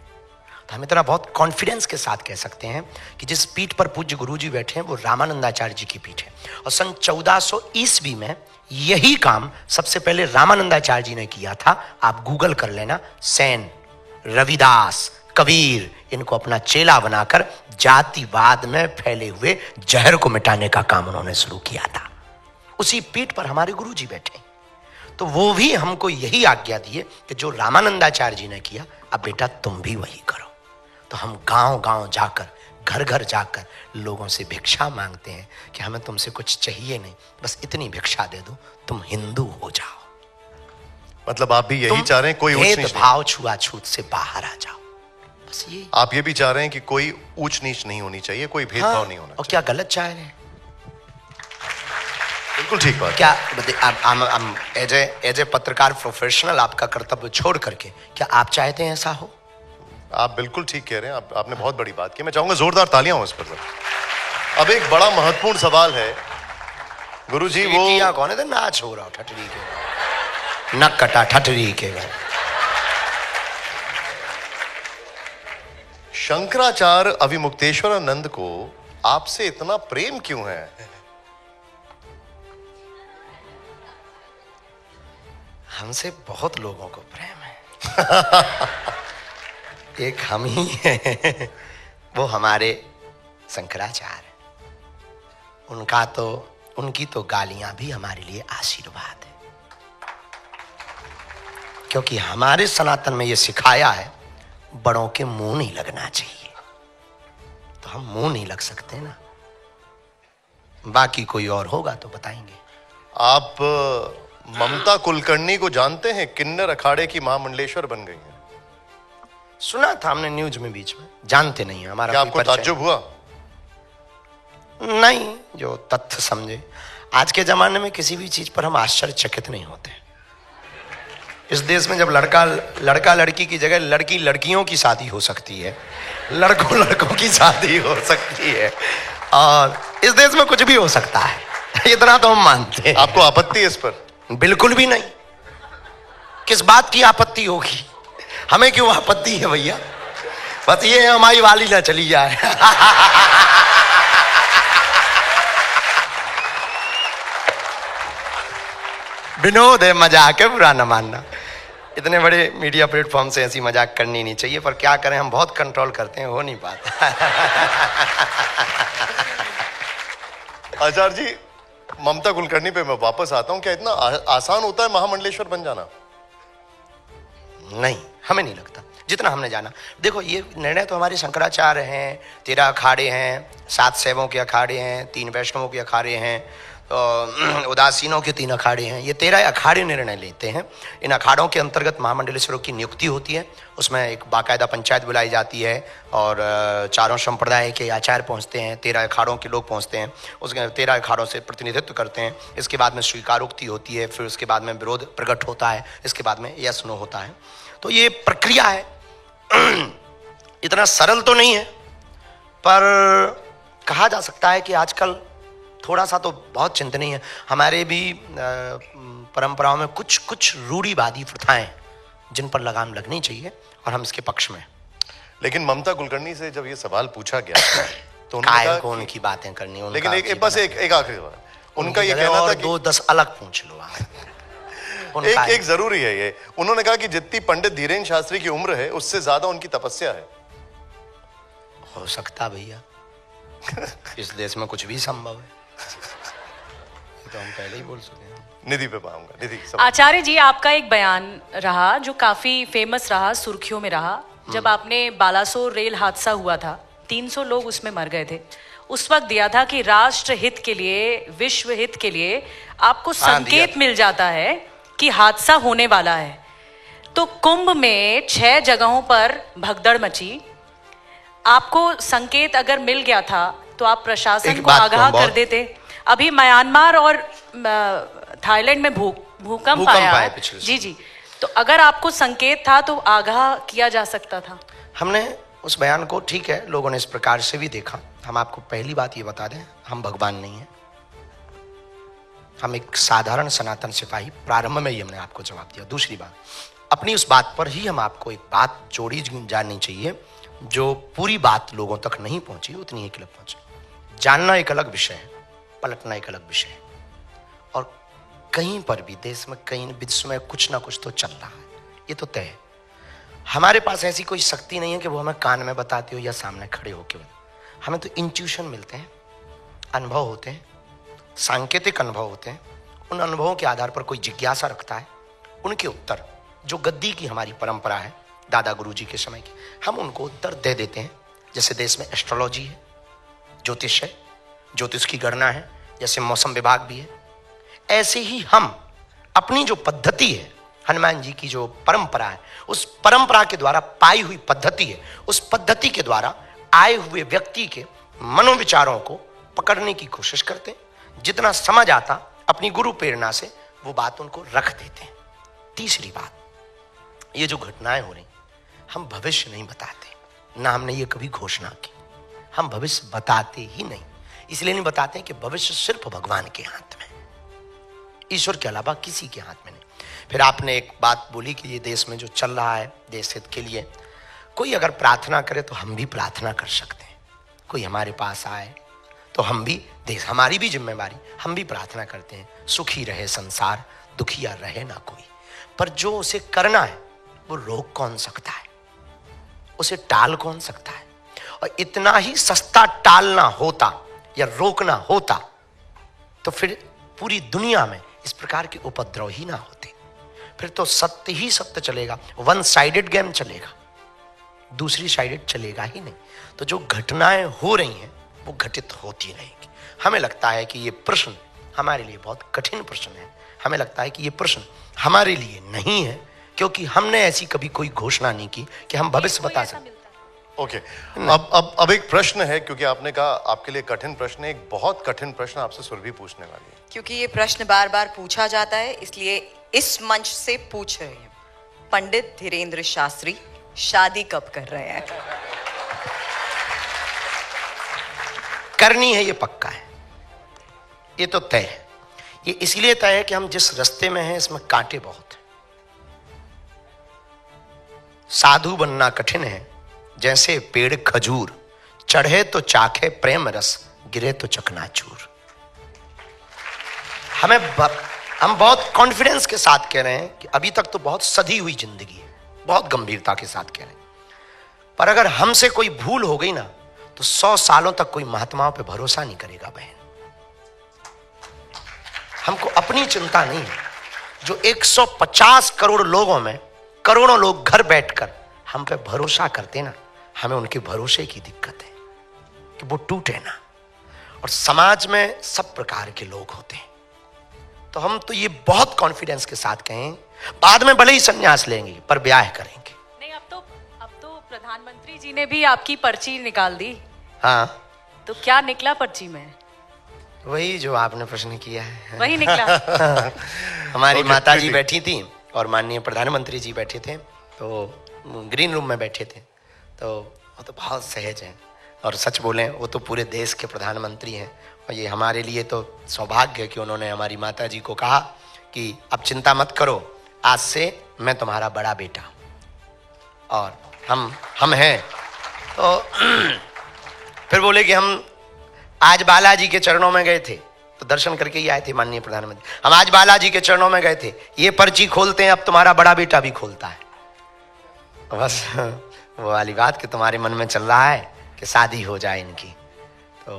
तो हम इतना बहुत कॉन्फिडेंस के साथ कह सकते हैं कि जिस पीठ पर पूज्य गुरुजी बैठे हैं वो रामानंदाचार्य जी की पीठ है। और सन 1400 ईस्वी में यही काम सबसे पहले रामानंदाचार्य जी ने किया था। आप गूगल कर लेना, सेन, रविदास, कबीर, इनको अपना चेला बनाकर जातिवाद में फैले हुए जहर को मिटाने का काम उन्होंने शुरू किया था। उसी पीठ पर हमारे गुरुजी बैठे, तो वो भी हमको यही आज्ञा दिए कि जो रामानंदाचार्य जी ने किया, अब बेटा तुम भी वही करो। तो हम गांव गांव जाकर, घर घर जाकर लोगों से भिक्षा मांगते हैं कि हमें तुमसे कुछ चाहिए नहीं, बस इतनी भिक्षा दे दो, तुम हिंदू हो जाओ। मतलब आप भी यही चाह रहे हैं कोई ऊंच नीच भेदभाव छुआछूत से बाहर आ जाओ, बस ये। आप ये भी चाह रहे हैं कि कोई ऊंच नीच नहीं होनी चाहिए, कोई भेदभाव नहीं होना। और क्या गलत चाह रहे हैं? बिल्कुल ठीक बात। क्या एज ए पत्रकार प्रोफेशनल आपका कर्तव्य छोड़ करके क्या आप चाहते हैं ऐसा हो? आप बिल्कुल ठीक कह रहे हैं। आपने बहुत बड़ी बात की। मैं चाहूंगा जोरदार तालियां हो इस पर। अब एक बड़ा महत्वपूर्ण सवाल है गुरुजी, वो कौन है? नाच हो रहा हो ठटरी के, नक कटा ठटरी के। शंकराचार्य अविमुक्तेश्वरानंद को आपसे इतना प्रेम क्यों है? हमसे बहुत लोगों को प्रेम है। एक हम ही हैं, वो हमारे शंकराचार्य। उनकी तो गालियां भी हमारे लिए आशीर्वाद है, क्योंकि हमारे सनातन में ये सिखाया है बड़ों के मुंह नहीं लगना चाहिए। तो हम मुंह नहीं लग सकते ना, बाकी कोई और होगा तो बताएंगे। आप ममता कुलकर्णी को जानते हैं? किन्नर अखाड़े की महामंडलेश्वर बन गई है। सुना था हमने न्यूज में बीच में, जानते नहीं है हमारा। क्या आपको ताज्जुब हुआ? नहीं, जो तथ्य समझे। आज के जमाने में किसी भी चीज पर हम आश्चर्यचकित नहीं होते। इस देश में जब लड़का लड़की की जगह लड़की लड़कियों की शादी हो सकती है, लड़कों लड़कों की शादी हो सकती है, और इस देश में कुछ भी हो सकता है, इतना तो हम मानते हैं। आपको आपत्ति है इस पर? बिल्कुल भी नहीं। किस बात की आपत्ति होगी? हमें क्यों आपत्ति है भैया? बस ये है हमारी वाली ना चली जाए। विनोद है, मजाक है, बुरा न मानना। इतने बड़े मीडिया प्लेटफॉर्म से ऐसी मजाक करनी नहीं चाहिए, पर क्या करें, हम बहुत कंट्रोल करते हैं, हो नहीं पाता। आचार्य जी, ममता कुलकर्णी पे मैं वापस आता हूं। क्या इतना आसान होता है महामंडलेश्वर बन जाना? नहीं, हमें नहीं लगता। जितना हमने जाना, देखो ये निर्णय तो हमारे शंकराचार्य हैं, 13 अखाड़े हैं, 7 शैवों के अखाड़े हैं, 3 वैष्णवों के अखाड़े हैं, उदासीनों के 3 अखाड़े हैं। ये 13 अखाड़े निर्णय लेते हैं। इन अखाड़ों के अंतर्गत महामंडलेश्वरों की नियुक्ति होती है। उसमें एक बाकायदा पंचायत बुलाई जाती है और चारों संप्रदाय के आचार्य पहुंचते हैं, 13 अखाड़ों के लोग पहुंचते हैं, उसके 13 अखाड़ों से प्रतिनिधित्व करते हैं। इसके बाद में स्वीकारोक्ति होती है, फिर उसके बाद में विरोध प्रकट होता है, इसके बाद में यस नो होता है। तो ये प्रक्रिया है। इतना सरल तो नहीं है, पर कहा जा सकता है कि आजकल थोड़ा सा तो बहुत चिंतनीय है। हमारे भी परंपराओं में कुछ रूढ़िवादी प्रथाएं जिन पर लगाम लगनी चाहिए, और हम इसके पक्ष में। लेकिन ममता कुलकर्णी से जब ये सवाल पूछा गया तो उन्होंने की बातें करनी, लेकिन बस एक आखिरी बात, उनका ये कहना था कि 2-10 अलग पूछ लो। एक जरूरी है ये, उन्होंने कहा कि जितनी पंडित धीरेन्द्र शास्त्री की उम्र है उससे ज्यादा उनकी तपस्या है। हो सकता भैया, इस देश में कुछ भी संभव है, तो हम पहले ही बोल चुके हैं। निधि पे पाऊंगा। निधि, आचार्य जी, आपका एक बयान रहा जो काफी फेमस रहा, सुर्खियों में रहा, जब आपने बालासोर रेल हादसा हुआ था, 300 लोग उसमें मर गए थे, उस वक्त दिया था कि राष्ट्र हित के लिए, विश्व हित के लिए आपको संकेत मिल जाता है कि हादसा होने वाला है। तो कुंभ में 6 जगहों पर भगदड़ मची, आपको संकेत अगर मिल गया था तो आप प्रशासन को आगाह कर देते। अभी म्यांमार और थाईलैंड में भूकंप आया जी जी, तो अगर आपको संकेत था तो आगाह किया जा सकता था। हमने उस बयान को, ठीक है, लोगों ने इस प्रकार से भी देखा। हम आपको पहली बात ये बता दें, हम भगवान नहीं हैं, हम एक साधारण सनातन सिपाही, प्रारंभ में ही हमने आपको जवाब दिया। दूसरी बात, अपनी उस बात पर ही हम आपको एक बात जोड़ी जाननी चाहिए, जो पूरी बात लोगों तक नहीं पहुंची उतनी ही क्लिप पहुंची। जानना एक अलग विषय है, पलटना एक अलग विषय है। और कहीं पर भी देश में, कहीं विश्व में कुछ ना कुछ तो चल रहा है, ये तो तय है। हमारे पास ऐसी कोई शक्ति नहीं है कि वो हमें कान में बताती हो या सामने खड़े होकर। हमें तो इंट्यूशन मिलते हैं, अनुभव होते हैं, सांकेतिक अनुभव होते हैं। उन अनुभवों के आधार पर कोई जिज्ञासा रखता है, उनके उत्तर, जो गद्दी की हमारी परंपरा है दादा गुरुजी के समय की, हम उनको उत्तर दे देते हैं। जैसे देश में एस्ट्रोलॉजी है, ज्योतिष है, ज्योतिष की गणना है, जैसे मौसम विभाग भी है, ऐसे ही हम अपनी जो पद्धति है, हनुमान जी की जो परंपरा है, उस परंपरा के द्वारा पाई हुई पद्धति है, उस पद्धति के द्वारा आए हुए व्यक्ति के मनोविचारों को पकड़ने की कोशिश करते हैं। जितना समझ आता अपनी गुरु प्रेरणा से वो बात उनको रख देते हैं। तीसरी बात, ये जो घटनाएं हो रही, हम भविष्य नहीं बताते, ना हमने ये कभी घोषणा की, हम भविष्य बताते ही नहीं। इसलिए नहीं बताते कि भविष्य सिर्फ भगवान के हाथ में, ईश्वर के अलावा किसी के हाथ में नहीं। फिर आपने एक बात बोली कि ये देश में जो चल रहा है देश हित के लिए, कोई अगर प्रार्थना करे तो हम भी प्रार्थना कर सकते हैं। कोई हमारे पास आए तो हम भी, देश हमारी भी जिम्मेवारी, हम भी प्रार्थना करते हैं, सुखी रहे संसार, दुखिया रहे ना कोई। पर जो उसे करना है वो रोक कौन सकता है, उसे टाल कौन सकता है? और इतना ही सस्ता टालना होता या रोकना होता तो फिर पूरी दुनिया में इस प्रकार के उपद्रव ही ना होते। फिर तो सत्य ही सत्य चलेगा, वन साइडेड गेम चलेगा, दूसरी साइडेड चलेगा ही नहीं। तो जो घटनाएं हो रही हैं वो घटित होती रहेंगी। हमें लगता है कि ये प्रश्न हमारे लिए बहुत कठिन प्रश्न है, हमें लगता है कि ये प्रश्न हमारे लिए नहीं है, क्योंकि हमने ऐसी कभी कोई घोषणा नहीं की कि हम भविष्य बता सकते। ओके, अब एक प्रश्न है, क्योंकि आपने कहा आपके लिए कठिन प्रश्न है, एक बहुत कठिन प्रश्न आपसे सुरभि पूछने वाली है। क्योंकि ये प्रश्न बार बार पूछा जाता है, इसलिए इस मंच से पूछ रहे हैं, पंडित धीरेन्द्र शास्त्री शादी कब कर रहे हैं? करनी है, ये पक्का है, ये तो तय है। ये इसलिए तय है कि हम जिस रास्ते में हैं इसमें कांटे बहुत हैं। साधु बनना कठिन है, जैसे पेड़ खजूर, चढ़े तो चाखे प्रेम रस, गिरे तो चकनाचूर। हम बहुत कॉन्फिडेंस के साथ कह रहे हैं कि अभी तक तो बहुत सधी हुई जिंदगी है, बहुत गंभीरता के साथ कह रहे हैं। पर अगर हमसे कोई भूल हो गई ना तो 100 सालों तक कोई महात्माओं पे भरोसा नहीं करेगा बहन। हमको अपनी चिंता नहीं है, जो 150 करोड़ लोगों में करोड़ों लोग घर बैठकर हम पे भरोसा करते ना, हमें उनके भरोसे की दिक्कत है कि वो टूटे ना। और समाज में सब प्रकार के लोग होते हैं, तो हम तो ये बहुत कॉन्फिडेंस के साथ कहें, बाद में भले ही संन्यास लेंगे पर ब्याह करेंगे नहीं। अब तो प्रधानमंत्री जी ने भी आपकी पर्ची निकाल दी। हाँ, तो क्या निकला पर्ची में? वही जो आपने प्रश्न किया है, वही निकला। हमारी माता जी बैठी थी और माननीय प्रधानमंत्री जी बैठे थे, तो ग्रीन रूम में बैठे थे। तो वो तो बहुत सहज हैं, और सच बोलें वो तो पूरे देश के प्रधानमंत्री हैं। और ये हमारे लिए तो सौभाग्य है कि उन्होंने हमारी माता जी को कहा कि अब चिंता मत करो, आज से मैं तुम्हारा बड़ा बेटा और हम हैं। तो फिर बोले कि हम आज बालाजी के चरणों में गए थे, तो दर्शन करके ही आए थे माननीय प्रधानमंत्री। हम आज बालाजी के चरणों में गए थे, ये पर्ची खोलते हैं, अब तुम्हारा बड़ा बेटा भी खोलता है। बस वो वाली बात कि तुम्हारे मन में चल रहा है कि शादी हो जाए इनकी। तो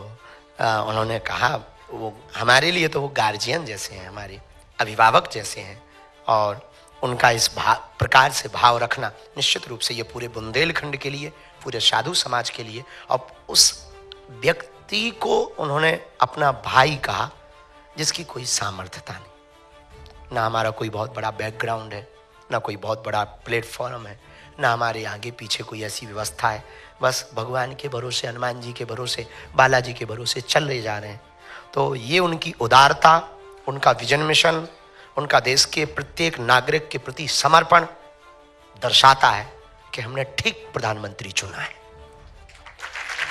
उन्होंने कहा वो हमारे लिए तो वो गार्जियन जैसे हैं, हमारे अभिभावक जैसे हैं, और उनका इस प्रकार से भाव रखना निश्चित रूप से ये पूरे बुंदेलखंड के लिए, पूरे साधु समाज के लिए, और उस व्यक्ति को उन्होंने अपना भाई कहा जिसकी कोई सामर्थ्यता नहीं, ना हमारा कोई बहुत बड़ा बैकग्राउंड है, ना कोई बहुत बड़ा प्लेटफॉर्म है, ना हमारे आगे पीछे कोई ऐसी व्यवस्था है, बस भगवान के भरोसे, हनुमान जी के भरोसे, बालाजी के भरोसे चले जा रहे हैं। तो ये उनकी उदारता, उनका विजन मिशन, उनका देश के प्रत्येक नागरिक के प्रति समर्पण दर्शाता है कि हमने ठीक प्रधानमंत्री चुना है।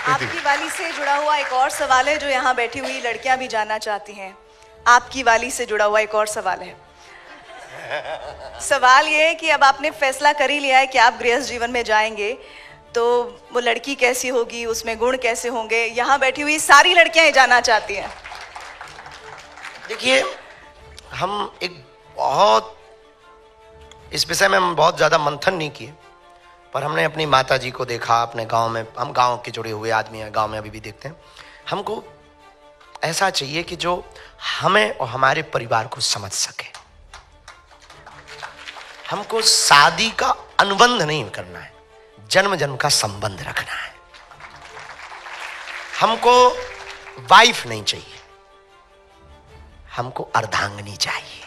आपकी वाली से जुड़ा हुआ एक और सवाल है जो यहाँ बैठी हुई लड़कियां भी जानना चाहती हैं। आपकी वाली से जुड़ा हुआ एक और सवाल है। सवाल ये है कि अब आपने फैसला कर ही लिया है कि आप गृहस्थ जीवन में जाएंगे, तो वो लड़की कैसी होगी, उसमें गुण कैसे होंगे, यहाँ बैठी हुई सारी लड़कियां ये जानना चाहती हैं। देखिए, हम एक बहुत इस विषय में हम बहुत ज़्यादा मंथन नहीं किए, पर हमने अपनी माता जी को देखा, अपने गांव में, हम गांव के जुड़े हुए आदमी हैं, गांव में अभी भी देखते हैं। हमको ऐसा चाहिए कि जो हमें और हमारे परिवार को समझ सके। हमको शादी का अनुबंध नहीं करना है, जन्म जन्म का संबंध रखना है। हमको वाइफ नहीं चाहिए, हमको अर्धांगिनी चाहिए।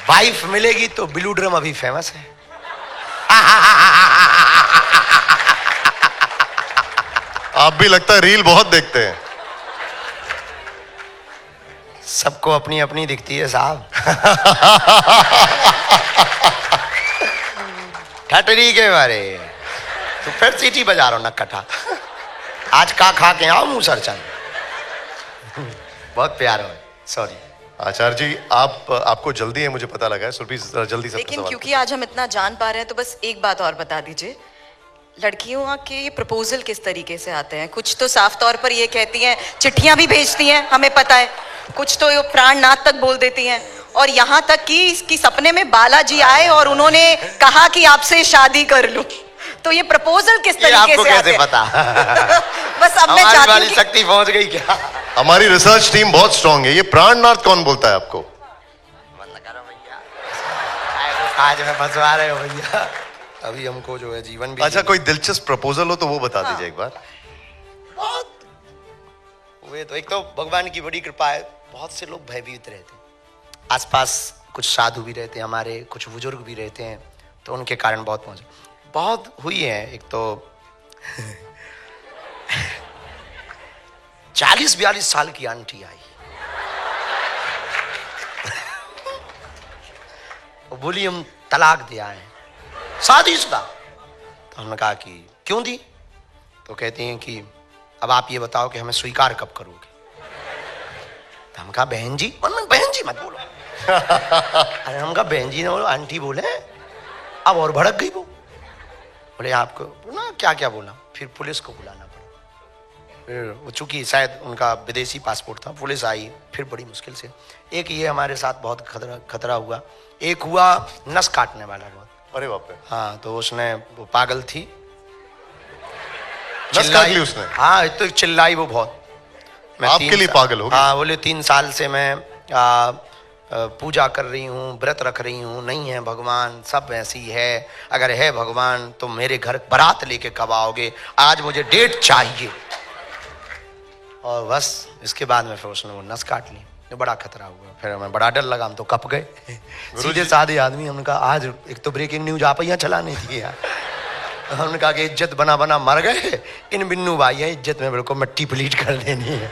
वाइफ मिलेगी तो ब्लू ड्रम अभी फेमस है। आप भी लगता है रील बहुत देखते हैं। सबको अपनी अपनी दिखती है साहब। ठटरी के बारे तो फिर सीटी बजा रहा हूं नक्कटा। आज का खा के आओ मुंह सर चल। बहुत प्यार हो, सॉरी। आचार्य जी, आपको जल्दी है, मुझे पता लगा है, सुरभि जल्दी से। लेकिन क्योंकि आज हम इतना जान पा रहे हैं तो बस एक बात और बता दीजिए, लड़कियों के प्रपोजल किस तरीके से आते हैं? कुछ तो साफ तौर पर ये कहती हैं, चिट्ठियां भी भेजती हैं, हमें पता है, कुछ तो प्राणनाथ तक बोल देती हैं, और यहाँ तक कि इसकी सपने में बालाजी आए और उन्होंने कहा कि आपसे शादी कर लूं। तो ये प्रपोजल किस तरीके से आते हैं? पता? बस अब मैं चाहती हूं कि शक्ति पहुंच गई क्या? हमारी रिसर्च टीम बहुत स्ट्रांग है। ये प्राणनाथ कौन बोलता है आपको? बंद करो भैया, आज में फंसवा रहे हो भैया। अभी हमको जो है जीवन भी। अच्छा, कोई दिलचस्प प्रपोजल हो तो वो बता दीजिए एक बार। बहुत वे तो, एक तो भगवान की बड़ी कृपा है, बहुत से लोग भयभीत रहते हैं, आसपास कुछ साधु भी रहते हैं हमारे, कुछ बुजुर्ग भी रहते हैं, तो उनके कारण बहुत हुई है। एक तो 40-42 साल की आंटी आई, वो बोली हम तलाक दिया है, शादीशुदा। तो हमने कहा कि क्यों दी? तो कहती हैं कि अब आप ये बताओ कि हमें स्वीकार कब करोगे? तो हम कहा बहन जी, बहन जी मत बोलो। अरे हम कहा बहन जी ना बोलो, आंटी बोले। अब और भड़क गई वो, बोले आपको ना क्या क्या बोला। फिर पुलिस को बुलाना पड़ा। फिर वो चूंकि शायद उनका विदेशी पासपोर्ट था, पुलिस आई, फिर बड़ी मुश्किल से। एक ये हमारे साथ बहुत खतरा हुआ। एक हुआ नस काटने वाला बहुत। अरे बाप रे। हाँ, तो उसने, वो पागल थी, नस काट ली उसने। हाँ, तो चिल्लाई वो बहुत। मैं आपके लिए पागल हो गई? हाँ, बोले 3 साल से मैं पूजा कर रही हूँ, व्रत रख रही हूँ, नहीं है भगवान, सब ऐसी है, अगर है भगवान तो मेरे घर बारात लेके कब आओगे, आज मुझे डेट चाहिए। और बस इसके बाद में फिर उसने वो नस काट ली, तो बड़ा खतरा हुआ। फिर हमें बड़ा डर लगा, हम तो कप गए। सीधे साधे आदमी, हमने कहा आज एक तो ब्रेकिंग न्यूज आप यहाँ चलानी थी यार। हमने कहा कि इज्जत बना बना मर गए, इन बिन्नू भाई है, इज्जत में बिल्कुल मिट्टी पलीट कर देनी है।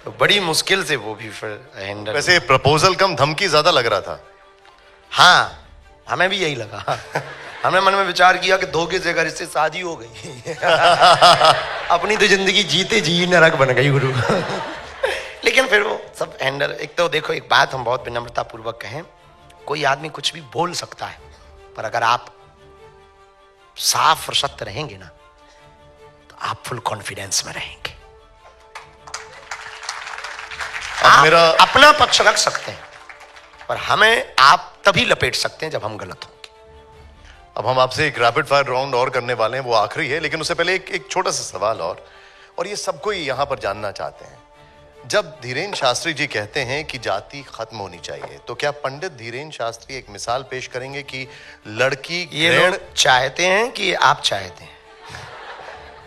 तो बड़ी मुश्किल से वो भी फिर हैंडल। वैसे प्रपोजल कम धमकी ज्यादा लग रहा था। हाँ, हमें भी यही लगा। हमने मन में विचार किया कि धोखे से अगर इससे शादी हो गई अपनी तो जिंदगी जीते जी नरक बन गई गुरु। लेकिन फिर वो सब हैंडल। एक तो देखो, एक बात हम बहुत विनम्रता पूर्वक कहें, कोई आदमी कुछ भी बोल सकता है, पर अगर आप साफ और सत्य रहेंगे ना, तो आप फुल कॉन्फिडेंस में रहेंगे। आप मेरा अपना पक्ष रख सकते हैं, पर हमें आप तभी लपेट सकते हैं जब हम गलत होंगे। अब हम आपसे एक रैपिड फायर राउंड और करने वाले हैं, वो आखिरी है, लेकिन उससे पहले एक छोटा सा सवाल और ये सबको यहां पर जानना चाहते हैं। जब धीरेन्द्र शास्त्री जी कहते हैं कि जाति खत्म होनी चाहिए, तो क्या पंडित धीरेन्द्र शास्त्री एक मिसाल पेश करेंगे कि लड़की ये लोग चाहते हैं कि आप चाहते हैं?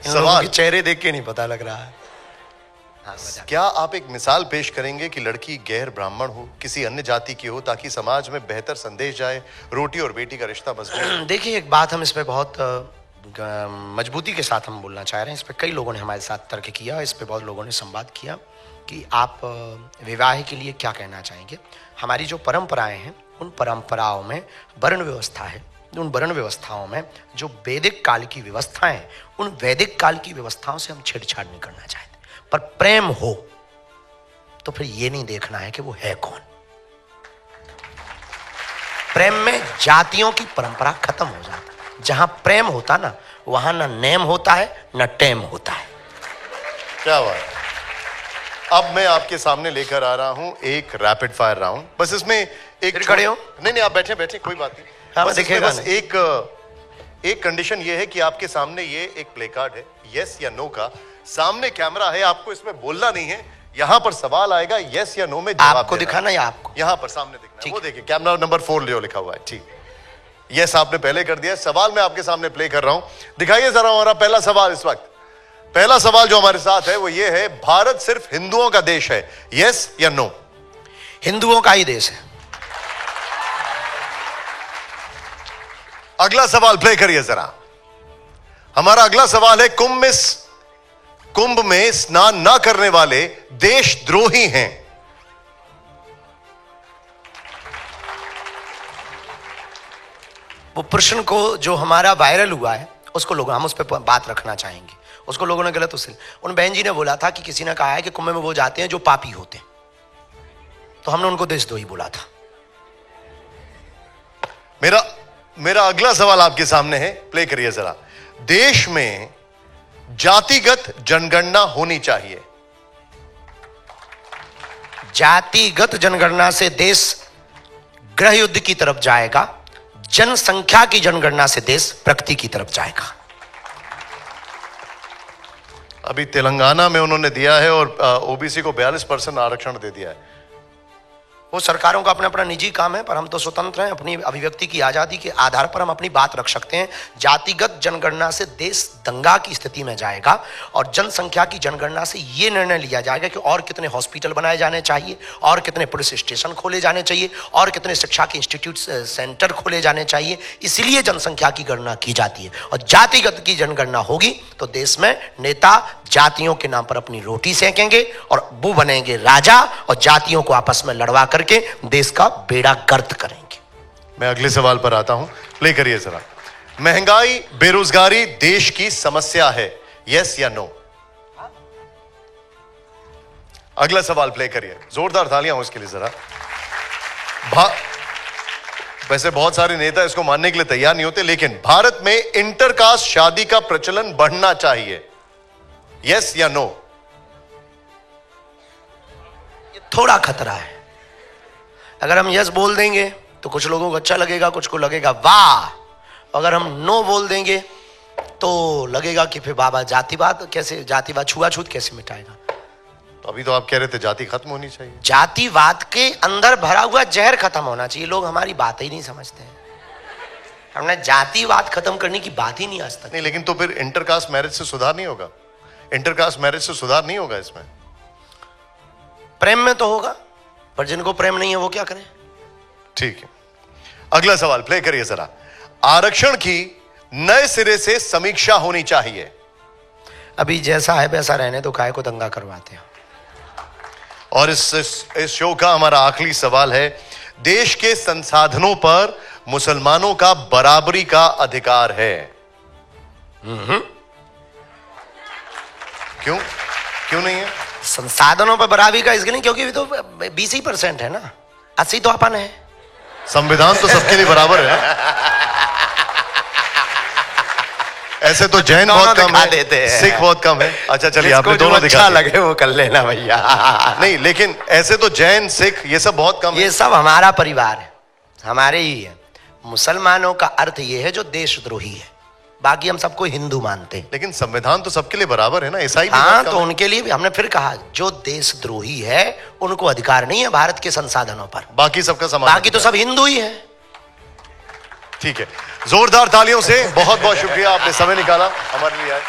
सवाल चेहरे देख के नहीं पता लग रहा है। हाँ, क्या आप एक मिसाल पेश करेंगे कि लड़की गैर ब्राह्मण हो, किसी अन्य जाति की हो, ताकि समाज में बेहतर संदेश जाए, रोटी और बेटी का रिश्ता मजबूत? देखिए, एक बात हम इस पे बहुत मजबूती के साथ हम बोलना चाह रहे हैं। इस पे कई लोगों ने हमारे साथ तर्क किया, इस पे बहुत लोगों ने संवाद किया कि आप विवाह के लिए क्या कहना चाहेंगे। हमारी जो परंपराएं हैं, उन परंपराओं में वर्ण व्यवस्था है, उन वर्ण व्यवस्थाओं में जो वैदिक काल की व्यवस्थाएं हैं, उन वैदिक काल की व्यवस्थाओं से हम छेड़छाड़ नहीं करना चाहते। पर प्रेम हो तो फिर ये नहीं देखना है कि वो है कौन। प्रेम में जातियों की परंपरा खत्म हो जाती है। जहां प्रेम होता ना, वहां ना नेम होता है ना टेम होता है। क्या बात। अब मैं आपके सामने लेकर आ रहा हूं एक रैपिड फायर राउंड। बस इसमें एक खड़े हो? नहीं, आप बैठे, कोई बात नहीं। हाँ, बस एक कंडीशन ये है कि आपके सामने ये एक प्ले कार्ड है, यस या नो का। सामने कैमरा है, आपको इसमें बोलना नहीं है। यहां पर सवाल आएगा, यस या नो में जवाब आपको दिखाना या आपको? यहां पर सामने दिखना है। वो देखिए, कैमरा नंबर 4 लियो लिखा हुआ है। ठीक, यस आपने पहले कर दिया। सवाल मैं आपके सामने प्ले कर रहा हूं, दिखाइए जरा हमारा पहला सवाल। इस वक्त पहला सवाल जो हमारे साथ है वो ये है, भारत सिर्फ हिंदुओं का देश है, यस या नो? हिंदुओं का ही देश है। अगला सवाल प्ले करिए जरा। हमारा अगला सवाल है, कुंभ में स्नान ना करने वाले देशद्रोही हैं। वो प्रश्न को जो हमारा वायरल हुआ है, उसको हम उस पर बात रखना चाहेंगे। उसको लोगों ने गलत उन बहन जी ने बोला था कि किसी ने कहा है कि कुंभ में वो जाते हैं जो पापी होते हैं, तो हमने उनको देशद्रोही बोला था। मेरा अगला सवाल आपके सामने है, प्ले करिए जरा। देश में जातिगत जनगणना होनी चाहिए। जातिगत जनगणना से देश गृह युद्ध की तरफ जाएगा, जनसंख्या की जनगणना से देश प्रगति की तरफ जाएगा। अभी तेलंगाना में उन्होंने दिया है और ओबीसी को 42% आरक्षण दे दिया है। वो सरकारों का अपना अपना निजी काम है, पर हम तो स्वतंत्र हैं। अपनी अभिव्यक्ति की आजादी के आधार पर हम अपनी बात रख सकते हैं। जातिगत जनगणना से देश दंगा की स्थिति में जाएगा और जनसंख्या की जनगणना से ये निर्णय लिया जाएगा कि और कितने हॉस्पिटल बनाए जाने चाहिए, और कितने पुलिस स्टेशन खोले जाने चाहिए, और कितने शिक्षा के इंस्टीट्यूट सेंटर खोले जाने चाहिए। इसलिए जनसंख्या की गणना की जाती है। और जातिगत की जनगणना होगी तो देश में नेता जातियों के नाम पर अपनी रोटी सेकेंगे और वो बनेंगे राजा, और जातियों को आपस में लड़वा करके देश का बेड़ा गर्क करेंगे। मैं अगले सवाल पर आता हूं, प्ले करिए जरा। महंगाई, बेरोजगारी देश की समस्या है, यस या नो? अगला सवाल प्ले करिए, जोरदार तालियां हो इसके लिए जरा। वैसे बहुत सारे नेता इसको मानने के लिए तैयार नहीं होते, लेकिन भारत में इंटरकास्ट शादी का प्रचलन बढ़ना चाहिए, यस या नो? थोड़ा खतरा है। अगर हम यस बोल देंगे तो कुछ लोगों को अच्छा लगेगा, कुछ को लगेगा वाह। अगर हम नो बोल देंगे तो लगेगा कि फिर बाबा जातिवाद कैसे, जातिवाद छुआछूत कैसे मिटाएगा। तो अभी तो आप कह रहे थे जाति खत्म होनी चाहिए। जातिवाद के अंदर भरा हुआ जहर खत्म होना चाहिए। लोग हमारी बात ही नहीं समझते हैं। हमने जातिवाद खत्म करने की बात ही नहीं आज तक। नहीं, लेकिन तो फिर इंटरकास्ट मैरिज से सुधार नहीं होगा? इंटरकास्ट मैरिज से सुधार नहीं होगा इसमें? प्रेम में तो होगा, पर जिनको प्रेम नहीं है वो क्या करें? ठीक है, अगला सवाल प्ले करिए जरा। आरक्षण की नए सिरे से समीक्षा होनी चाहिए। अभी जैसा है वैसा रहने तो काहे को दंगा करवाते हैं। और इस शो का हमारा आखिरी सवाल है, देश के संसाधनों पर मुसलमानों का बराबरी का अधिकार है। क्यों नहीं है? संसाधनों पर बराबरी का इसलिए नहीं क्योंकि भी तो 20% है ना, 80 तो अपन है। संविधान तो सबके लिए बराबर है। ऐसे तो जैन बहुत कम है, देते हैं, सिख बहुत कम है। अच्छा चलिए, आपने दोनों दिखा अच्छा लगे वो कर लेना भैया। नहीं, लेकिन ऐसे तो जैन सिख ये सब बहुत कम है। ये सब हमारा परिवार है, हमारे ही है। मुसलमानों का अर्थ ये है जो देशद्रोही है, बाकी हम सबको हिंदू मानते हैं। लेकिन संविधान तो सबके लिए बराबर है ना, ईसाई भी हाँ, तो उनके लिए भी हमने फिर कहा जो देशद्रोही है उनको अधिकार नहीं है भारत के संसाधनों पर, बाकी सबका समान, बाकी तो सब हिंदू ही है। ठीक है, जोरदार तालियों से बहुत बहुत शुक्रिया, आपने समय निकाला हमारे लिए आए।